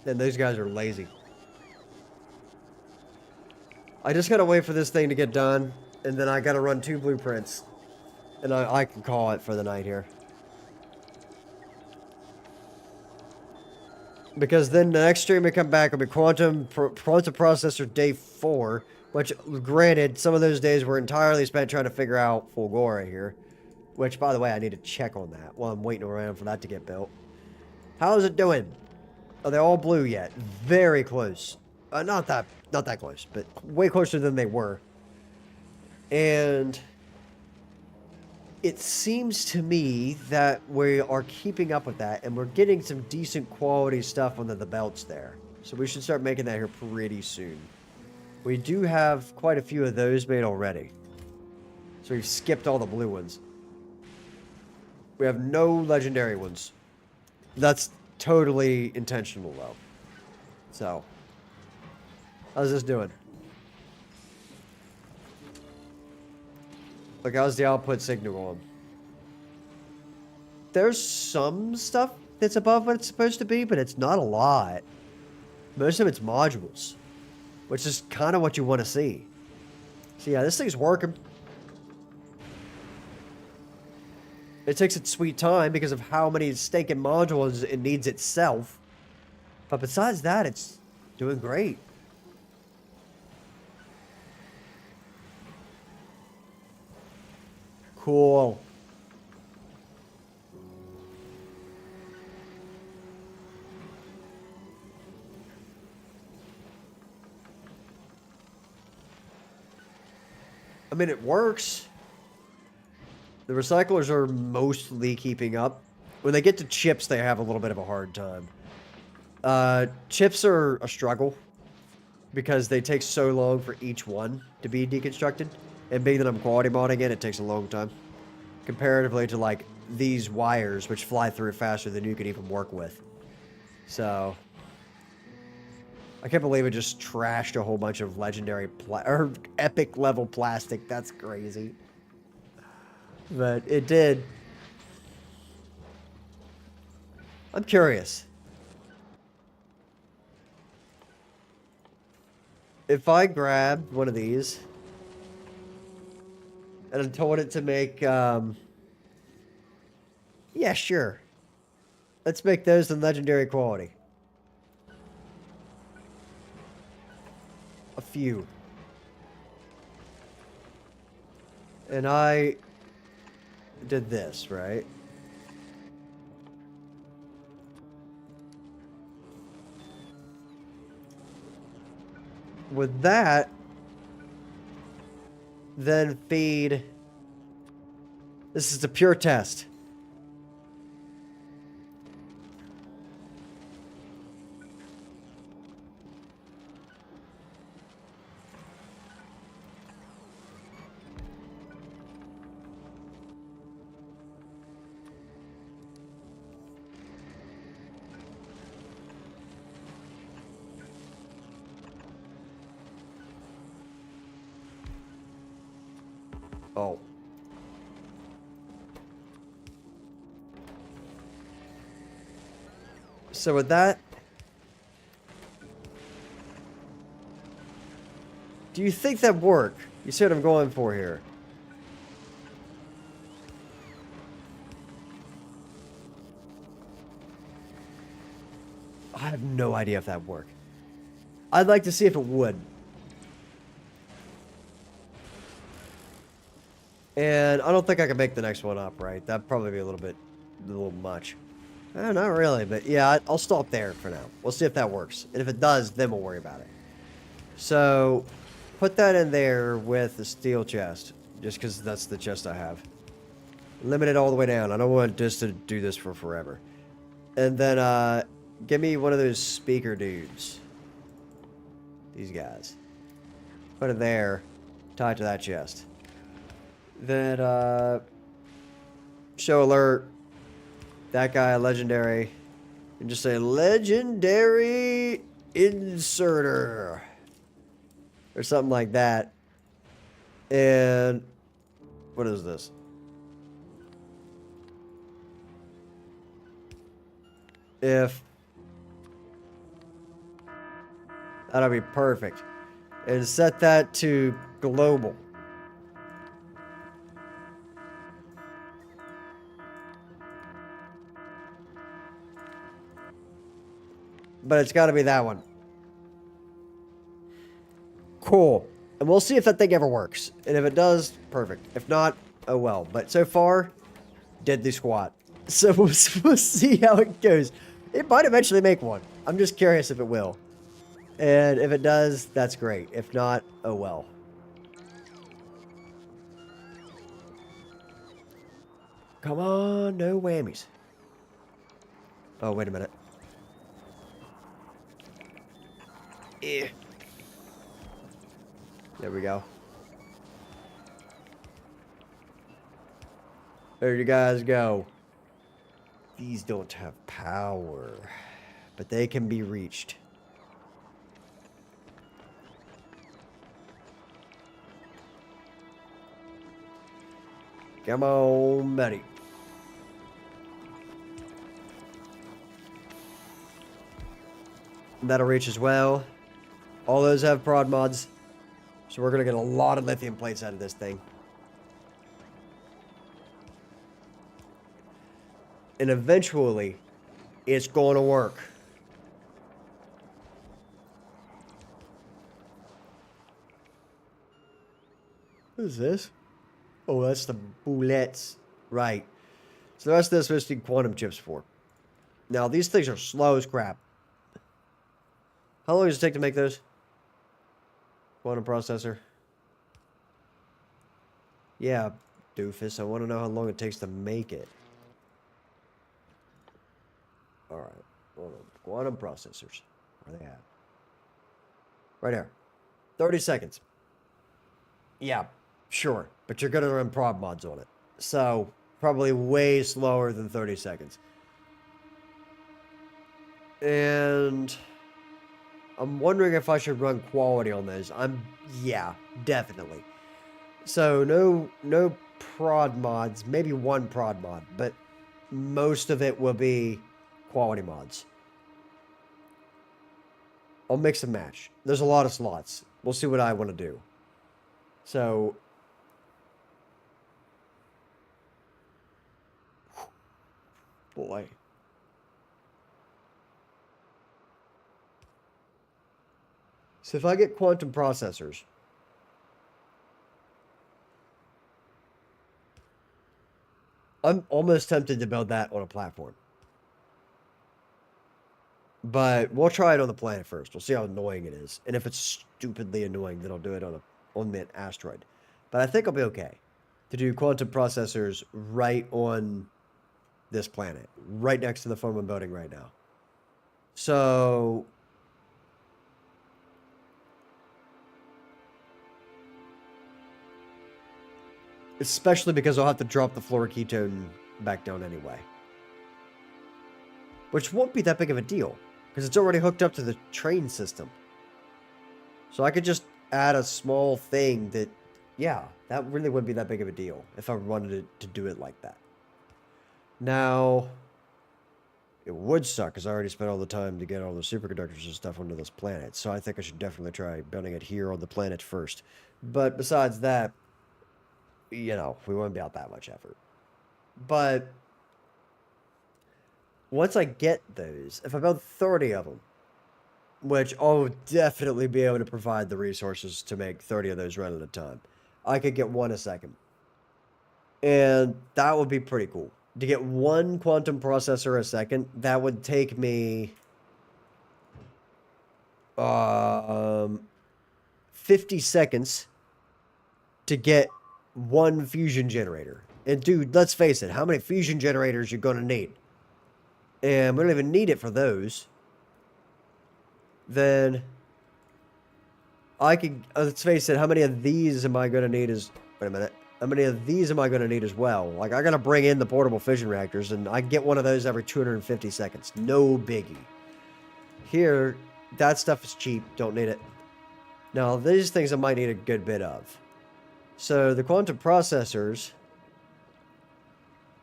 And these guys are lazy. I just gotta wait for this thing to get done, and then I gotta run 2 blueprints. And I can call it for the night here. Because then the next stream we come back will be Quantum Processor Day 4, which, granted, some of those days were entirely spent trying to figure out Fulgora here. Which, by the way, I need to check on that while I'm waiting around for that to get built. How is it doing? Are they all blue yet? Very close. Not that close, but way closer than they were. And it seems to me that we are keeping up with that, and we're getting some decent quality stuff under the belts there. So we should start making that here pretty soon. We do have quite a few of those made already. So we've skipped all the blue ones. We have no legendary ones. That's totally intentional, though. So, how's this doing? Like, how's the output signal going? There's some stuff that's above what it's supposed to be, but it's not a lot. Most of it's modules, which is kind of what you want to see. So yeah, this thing's working. It takes its sweet time because of how many stinking modules it needs itself. But besides that, it's doing great. Cool. I mean, it works. The recyclers are mostly keeping up. When they get to chips, they have a little bit of a hard time. Chips are a struggle because they take so long for each one to be deconstructed. And being that I'm quality modding it takes a long time. Comparatively to, like, these wires, which fly through faster than you could even work with. So, I can't believe it just trashed a whole bunch of legendary or epic level plastic. That's crazy. But it did. I'm curious. If I grabbed one of these and I told it to make, yeah, sure. Let's make those in legendary quality. A few. And I did this, right? With that, then feed. This is a pure test. Oh. So with that, do you think that work? You see what I'm going for here? I have no idea if that worked. I'd like to see if it would. And I don't think I can make the next one up, right? That'd probably be a little much. Not really, but yeah, I'll stop there for now. We'll see if that works. And if it does, then we'll worry about it. So, put that in there with the steel chest, just because that's the chest I have. Limit it all the way down. I don't want just to do this for forever. And then, give me one of those speaker dudes. These guys. Put it there. Tie it to that chest. Then, show alert. That guy, legendary. And just say, legendary inserter. Or something like that. And, what is this? If. That'll be perfect. And set that to global. But it's got to be that one. Cool. And we'll see if that thing ever works. And if it does, perfect. If not, oh well. But so far, deadly squat. So we'll see how it goes. It might eventually make one. I'm just curious if it will. And if it does, that's great. If not, oh well. Come on, no whammies. Oh, wait a minute. There we go. There you guys go. These don't have power, but they can be reached. Come on, buddy. That'll reach as well. All those have prod mods. So we're going to get a lot of lithium plates out of this thing. And eventually, it's going to work. What is this? Oh, that's the bullets. Right. So the rest of this we need quantum chips for. Now, these things are slow as crap. How long does it take to make those? Quantum processor. Yeah, doofus. I want to know how long it takes to make it. Alright. Hold on. Quantum processors. Where are they at? Right here. 30 seconds. Yeah, sure. But you're going to run prod mods on it. So, probably way slower than 30 seconds. And I'm wondering if I should run quality on those. Yeah, definitely. So no prod mods, maybe one prod mod, but most of it will be quality mods. I'll mix and match. There's a lot of slots. We'll see what I want to do. So boy. So if I get quantum processors, I'm almost tempted to build that on a platform. But we'll try it on the planet first. We'll see how annoying it is. And if it's stupidly annoying, then I'll do it on an asteroid. But I think I'll be okay to do quantum processors right on this planet, right next to the farm I'm building right now. So especially because I'll have to drop the fluoroketone back down anyway. Which won't be that big of a deal, because it's already hooked up to the train system. So I could just add a small thing that, yeah, that really wouldn't be that big of a deal if I wanted to do it like that. Now, it would suck, because I already spent all the time to get all the superconductors and stuff onto this planet. So I think I should definitely try building it here on the planet first. But besides that, you know, we wouldn't be out that much effort. But once I get those, if I build 30 of them, which I'll definitely be able to provide the resources to make 30 of those run at a time, I could get one a second. And that would be pretty cool. To get one quantum processor a second, that would take me 50 seconds to get one fusion generator. And dude, let's face it, how many fusion generators you're gonna need? And we don't even need it for those. Then I could, let's face it, how many of these am I gonna need is, wait a minute, how many of these am I gonna need as well? Like, I gotta bring in the portable fission reactors, and I get one of those every 250 seconds. No biggie. Here, that stuff is cheap, don't need it. Now, these things I might need a good bit of. So, the quantum processors,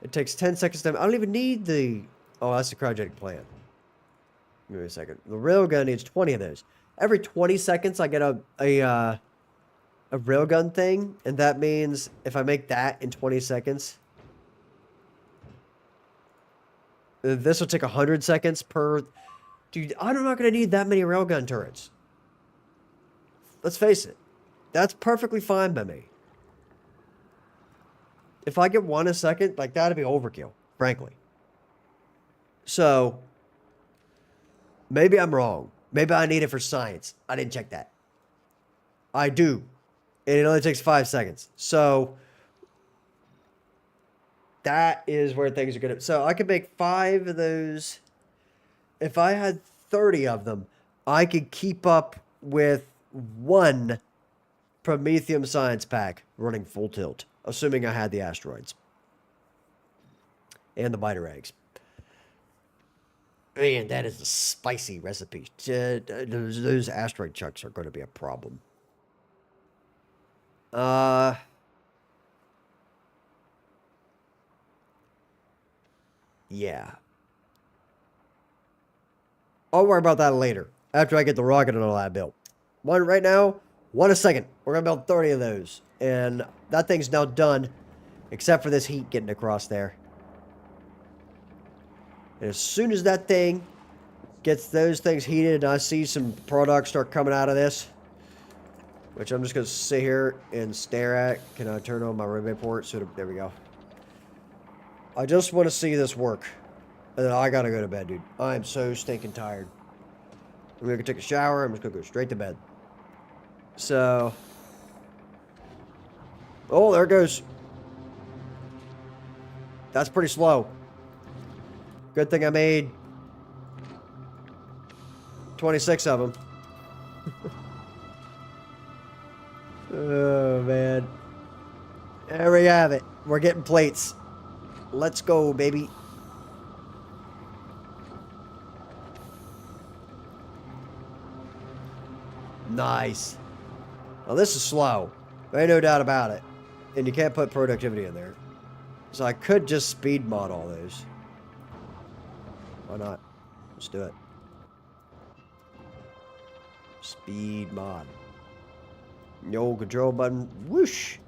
it takes 10 seconds to, I don't even need the, oh, that's the cryogenic plant. Give me a second. The railgun needs 20 of those. Every 20 seconds, I get a railgun thing, and that means if I make that in 20 seconds, this will take 100 seconds per. Dude, I'm not going to need that many railgun turrets. Let's face it. That's perfectly fine by me. If I get one a second, like, that'd be overkill, frankly. So, maybe I'm wrong. Maybe I need it for science. I didn't check that. I do. And it only takes 5 seconds. So, that is where things are going to... So, I could make 5 of those. If I had 30 of them, I could keep up with one Promethium science pack running full tilt. Assuming I had the asteroids. And the biter eggs. Man, that is a spicy recipe. Those asteroid chunks are going to be a problem. Yeah. I'll worry about that later. After I get the rocket and all that built. One right now, one a second. We're going to build 30 of those. And that thing's now done. Except for this heat getting across there. And as soon as that thing gets those things heated and I see some products start coming out of this, which I'm just going to sit here and stare at. Can I turn on my rebate port? So there we go. I just want to see this work. And then I got to go to bed, dude. I am so stinking tired. I'm going to take a shower. I'm just going to go straight to bed. So. Oh, there it goes. That's pretty slow. Good thing I made 26 of them. Oh, man. There we have it. We're getting plates. Let's go, baby. Nice. Well, this is slow. There ain't no doubt about it. And you can't put productivity in there. So I could just speed mod all those. Why not? Let's do it. Speed mod. No control button. Whoosh.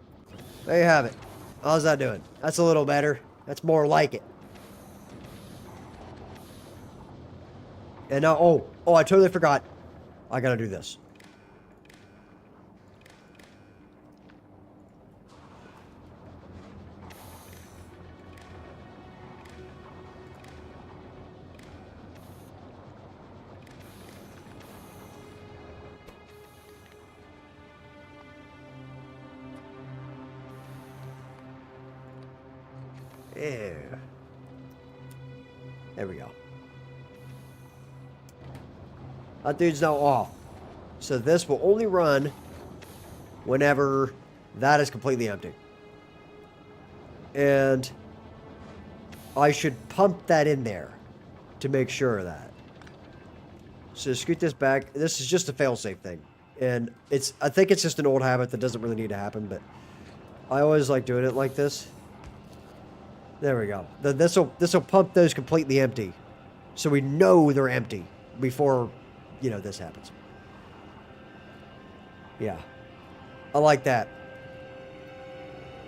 There you have it. How's that doing? That's a little better. That's more like it. And now, oh, I totally forgot. I gotta do this. Yeah. There we go. That dude's now off. So this will only run whenever that is completely empty. And I should pump that in there to make sure of that. So scoot this back. This is just a fail-safe thing. And I think it's just an old habit that doesn't really need to happen, but I always like doing it like this. There we go. This will pump those completely empty. So we know they're empty before, this happens. Yeah. I like that.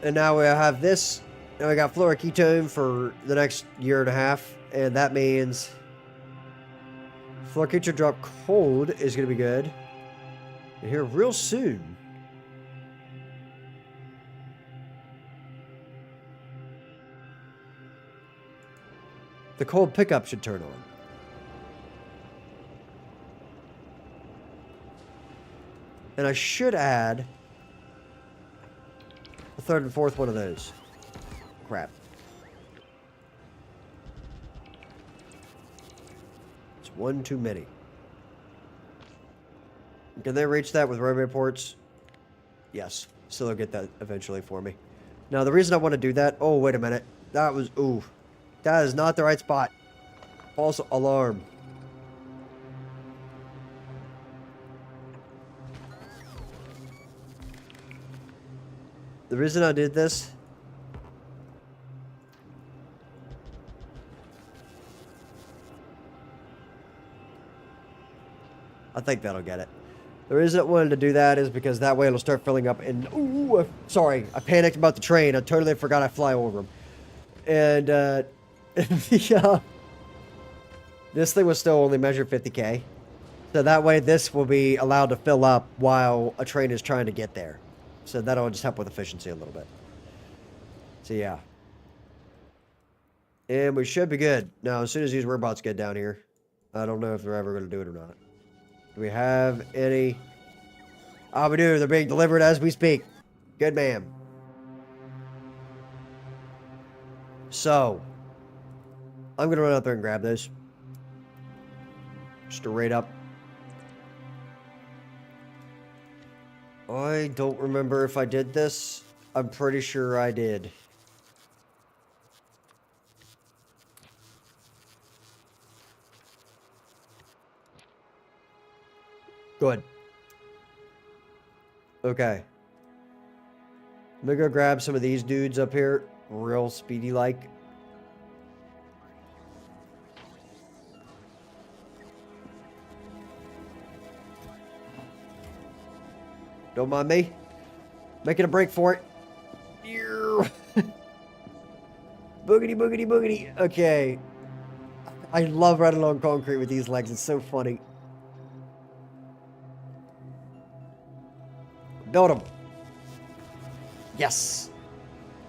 And now we have this. Now we got fluoroketone for the next year and a half. And that means fluoroketone drop cold is going to be good. And here real soon. The cold pickup should turn on. And I should add a third and fourth one of those. Crap. It's one too many. Can they reach that with rebate ports? Yes. So they'll get that eventually for me. Now, the reason I want to do that... Oh, wait a minute. That was... Ooh. That is not the right spot. False alarm. The reason I did this... I think that'll get it. The reason I wanted to do that is because that way it'll start filling up and... Ooh, sorry. I panicked about the train. I totally forgot I fly over them. And, yeah. This thing will still only measure 50K. So that way this will be allowed to fill up while a train is trying to get there. So that'll just help with efficiency a little bit. So yeah. And we should be good. Now, as soon as these robots get down here, I don't know if they're ever going to do it or not. Do we have any... Ah, we do. They're being delivered as we speak. Good man. So... I'm going to run out there and grab those. Straight up. I don't remember if I did this. I'm pretty sure I did. Good. Okay. I'm going to go grab some of these dudes up here. Real speedy-like. Don't mind me. Making a break for it. Boogity, boogity, boogity. Okay. I love running on concrete with these legs. It's so funny. Build them. Yes.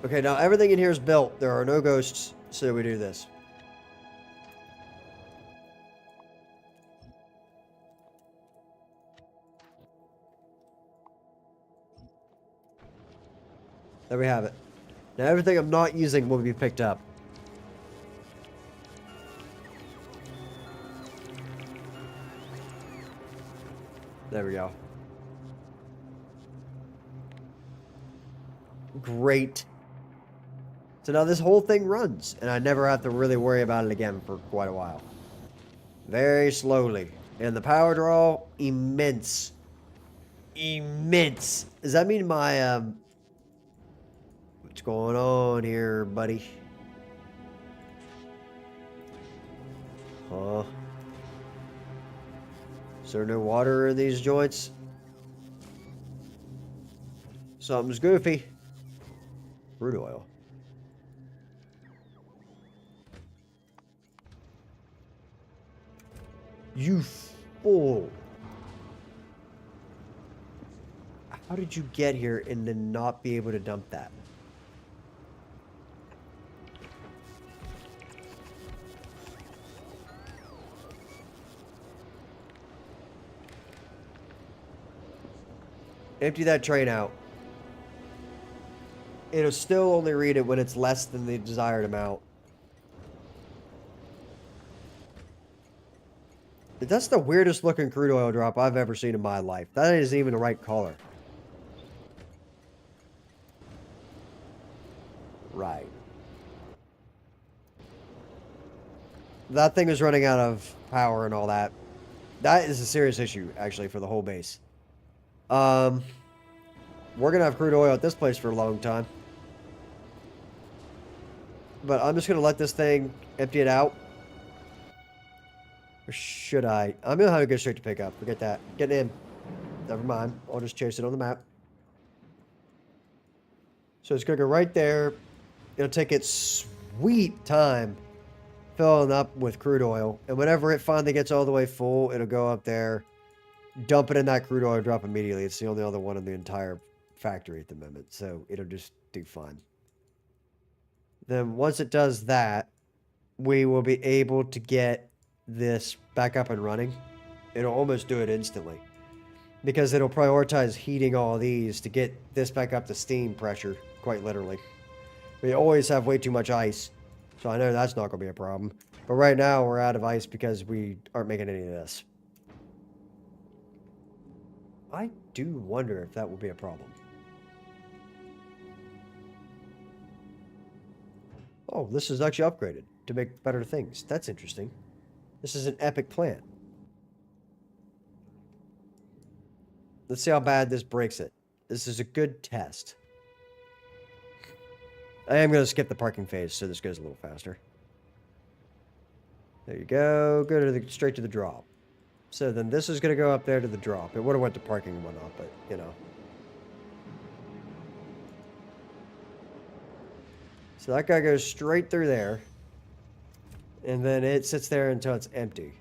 Okay, now everything in here is built. There are no ghosts, so we do this. There we have it. Now everything I'm not using will be picked up. There we go. Great. So now this whole thing runs, and I never have to really worry about it again for quite a while. Very slowly. And the power draw, immense. Immense. Does that mean my, what's going on here, buddy? Huh? Is there no water in these joints? Something's goofy. Crude oil. You fool. How did you get here and then not be able to dump that? Empty that train out. It'll still only read it when it's less than the desired amount. That's the weirdest looking crude oil drop I've ever seen in my life. That isn't even the right color. Right. That thing is running out of power and all that. That is a serious issue, actually, for the whole base. We're gonna have crude oil at this place for a long time. But I'm just gonna let this thing empty it out. Or should I? I'm gonna have to go straight to pickup. Forget that. Get in. Never mind. I'll just chase it on the map. So it's gonna go right there. It'll take its sweet time filling up with crude oil. And whenever it finally gets all the way full, it'll go up there, dump it in that crude oil, drop immediately. It's the only other one in the entire factory at the moment. So it'll just do fine. Then once it does that, we will be able to get this back up and running. It'll almost do it instantly. Because it'll prioritize heating all these to get this back up to steam pressure, quite literally. We always have way too much ice, so I know that's not going to be a problem. But right now, we're out of ice because we aren't making any of this. I do wonder if that will be a problem. Oh, this is actually upgraded to make better things. That's interesting. This is an epic plant. Let's see how bad this breaks it. This is a good test. I am going to skip the parking phase so this goes a little faster. There you go. Go to straight to the drop. So then this is going to go up there to the drop. It would have went to parking and whatnot, but, you know. So that guy goes straight through there. And then it sits there until it's empty.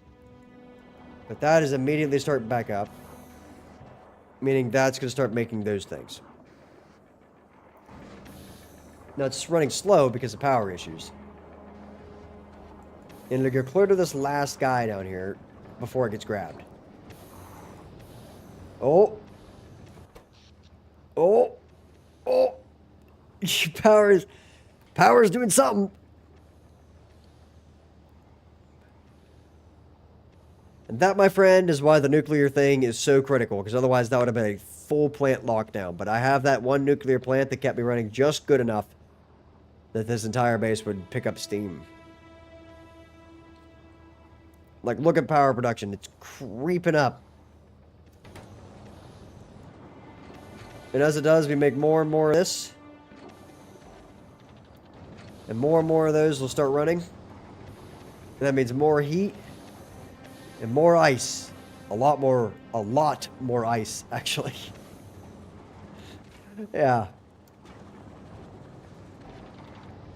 But that is immediately starting back up. Meaning that's going to start making those things. Now it's running slow because of power issues. And it'll go clear to this last guy down here before it gets grabbed. Oh. Oh. Oh. Power's doing something. And that, my friend, is why the nuclear thing is so critical, because otherwise that would have been a full plant lockdown. But I have that one nuclear plant that kept me running just good enough that this entire base would pick up steam. Like, look at power production. It's creeping up. And as it does, we make more and more of this. And more of those will start running. And that means more heat. And more ice. A lot more ice, actually. Yeah.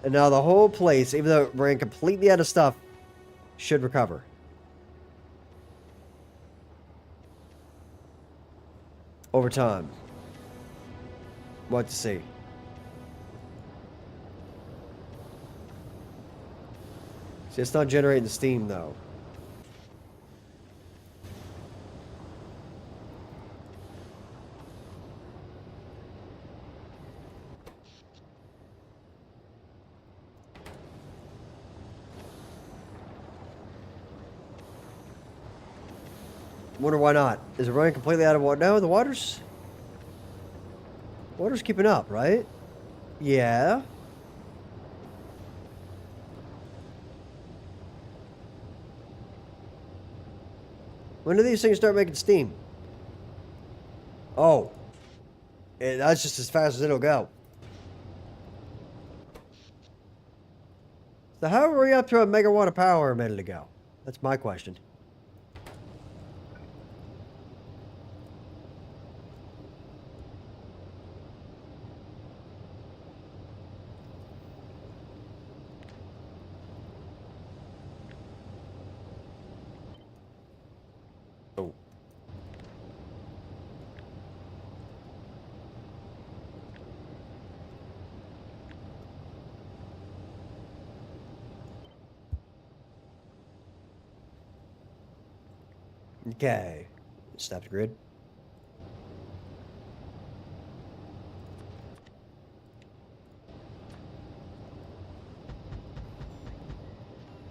And now the whole place, even though it ran completely out of stuff, should recover. Over time. What to see. See, it's not generating the steam, though. Wonder why not. Is it running completely out of water? No, the water's keeping up, right? Yeah. When do these things start making steam? Oh. That's just as fast as it'll go. So how were we up to a megawatt of power a minute ago? That's my question. Oh. Okay. Stop the grid.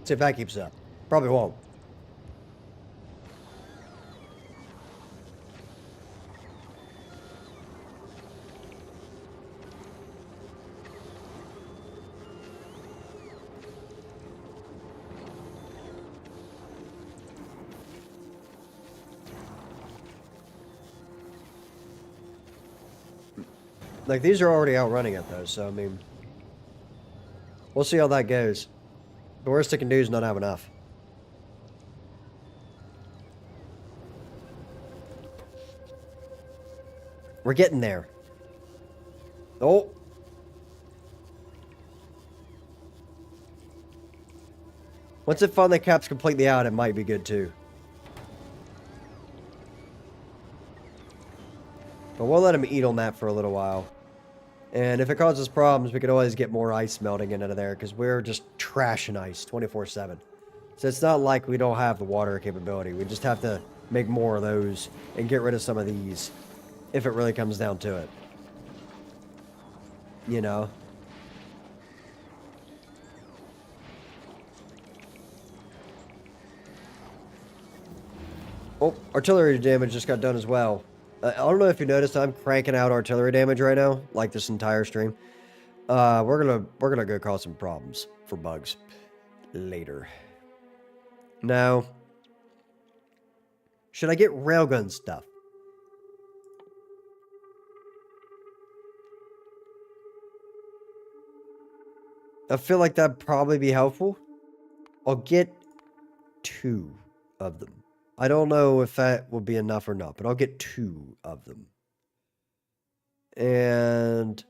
See if that keeps up. Probably won't. Like, these are already outrunning it, though, so, I mean... We'll see how that goes. The worst it can do is not have enough. We're getting there. Oh! Once it finally caps completely out, it might be good, too. But we'll let him eat on that for a little while. And if it causes problems, we can always get more ice melting into there, because we're just trashing ice 24/7. So it's not like we don't have the water capability. We just have to make more of those and get rid of some of these, if it really comes down to it. You know? Oh, artillery damage just got done as well. I don't know if you noticed, I'm cranking out artillery damage right now, like this entire stream. We're gonna go cause some problems for bugs later. Now, should I get railgun stuff? I feel like that'd probably be helpful. I'll get 2 of them. I don't know if that will be enough or not, but I'll get 2 of them. And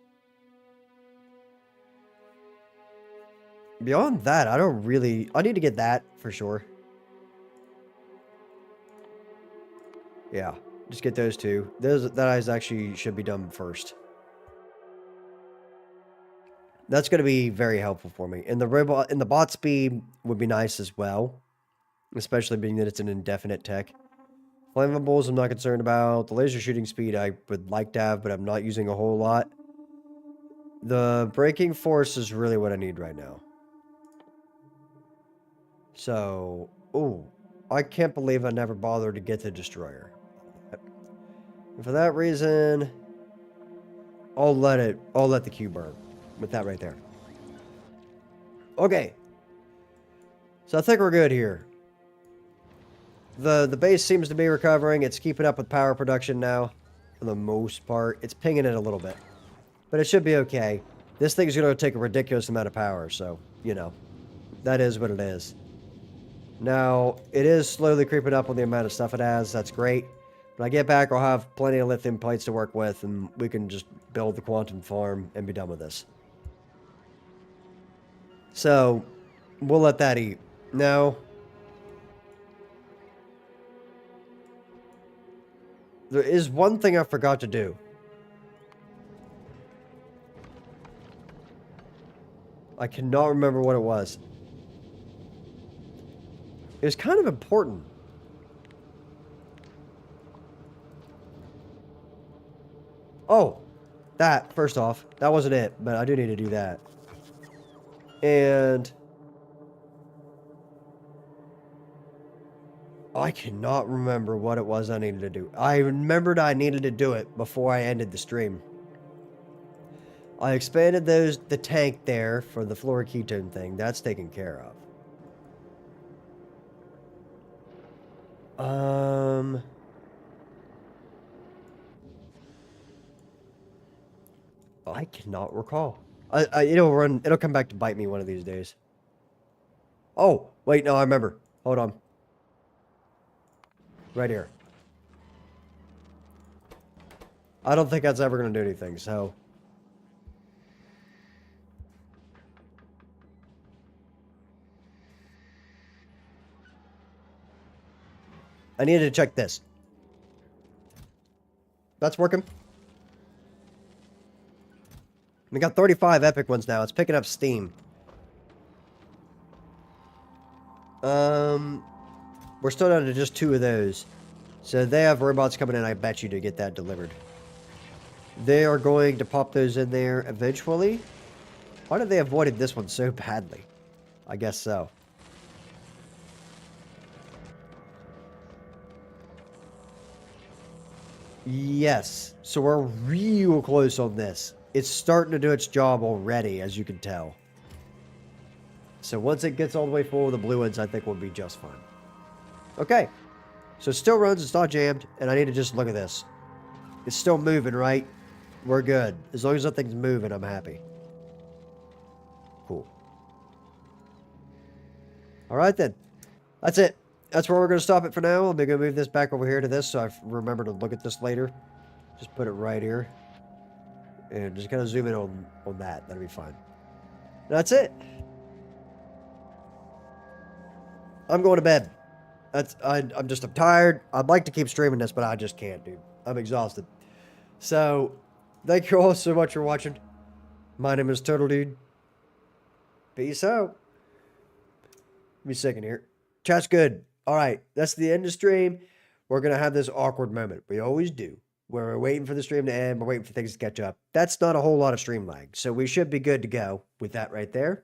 beyond that, I don't really... I need to get that for sure. Yeah, just get those 2. That is actually should be done first. That's going to be very helpful for me. And the bot speed would be nice as well, especially being that it's an indefinite tech. Flammables I'm not concerned about. The laser shooting speed I would like to have, but I'm not using a whole lot. The braking force is really what I need right now. So, ooh, I can't believe I never bothered to get the destroyer. And for that reason, I'll let the queue burn with that right there. Okay. So I think we're good here. The base seems to be recovering. It's keeping up with power production now, for the most part. It's pinging it a little bit, but it should be okay. This thing's going to take a ridiculous amount of power, so, you know, that is what it is. Now, it is slowly creeping up on the amount of stuff it has. That's great. When I get back, I'll have plenty of lithium plates to work with, and we can just build the quantum farm and be done with this. So, we'll let that eat. Now, There is one thing I forgot to do. I cannot remember what it was. It was kind of important. Oh, that, first off, that wasn't it, but I do need to do that. And I cannot remember what it was I needed to do. I remembered I needed to do it before I ended the stream. I expanded the tank there for the fluoroketone thing. That's taken care of. I cannot recall. It'll come back to bite me one of these days. Oh, wait, no, I remember. Hold on. Right here. I don't think that's ever going to do anything, so... I needed to check this. That's working. We got 35 epic ones now. It's picking up steam. We're still down to just 2 of those. So they have robots coming in, I bet you, to get that delivered. They are going to pop those in there eventually. Why did they avoided this one so badly? I guess so. Yes. So we're real close on this. It's starting to do its job already, as you can tell. So once it gets all the way full of the blue ones, I think we'll be just fine. Okay. So it still runs, it's not jammed, and I need to just look at this. It's still moving, right? We're good. As long as nothing's moving, I'm happy. Cool. Alright then. That's it. That's where we're going to stop it for now. I'm going to move this back over here to this so I remember to look at this later. Just put it right here. And just kind of zoom in on that. That'll be fine. That's it. I'm going to bed. I'm tired. I'd like to keep streaming this, but I just can't, dude. I'm exhausted. So, thank you all so much for watching. My name is Turtle Dude. Peace out. Give me a second here. Chat's good. All right, that's the end of the stream. We're going to have this awkward moment. We always do. Where we're waiting for the stream to end. We're waiting for things to catch up. That's not a whole lot of stream lag. So we should be good to go with that right there.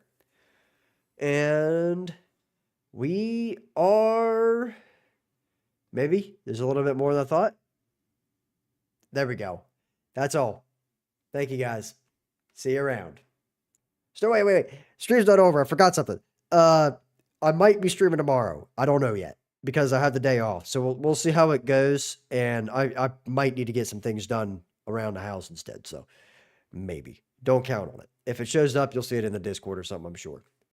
And we are... Maybe there's a little bit more than I thought. There we go. That's all. Thank you, guys. See you around. So wait. Stream's not over. I forgot something. I might be streaming tomorrow. I don't know yet because I have the day off. So we'll see how it goes. And I might need to get some things done around the house instead. So maybe. Don't count on it. If it shows up, you'll see it in the Discord or something, I'm sure.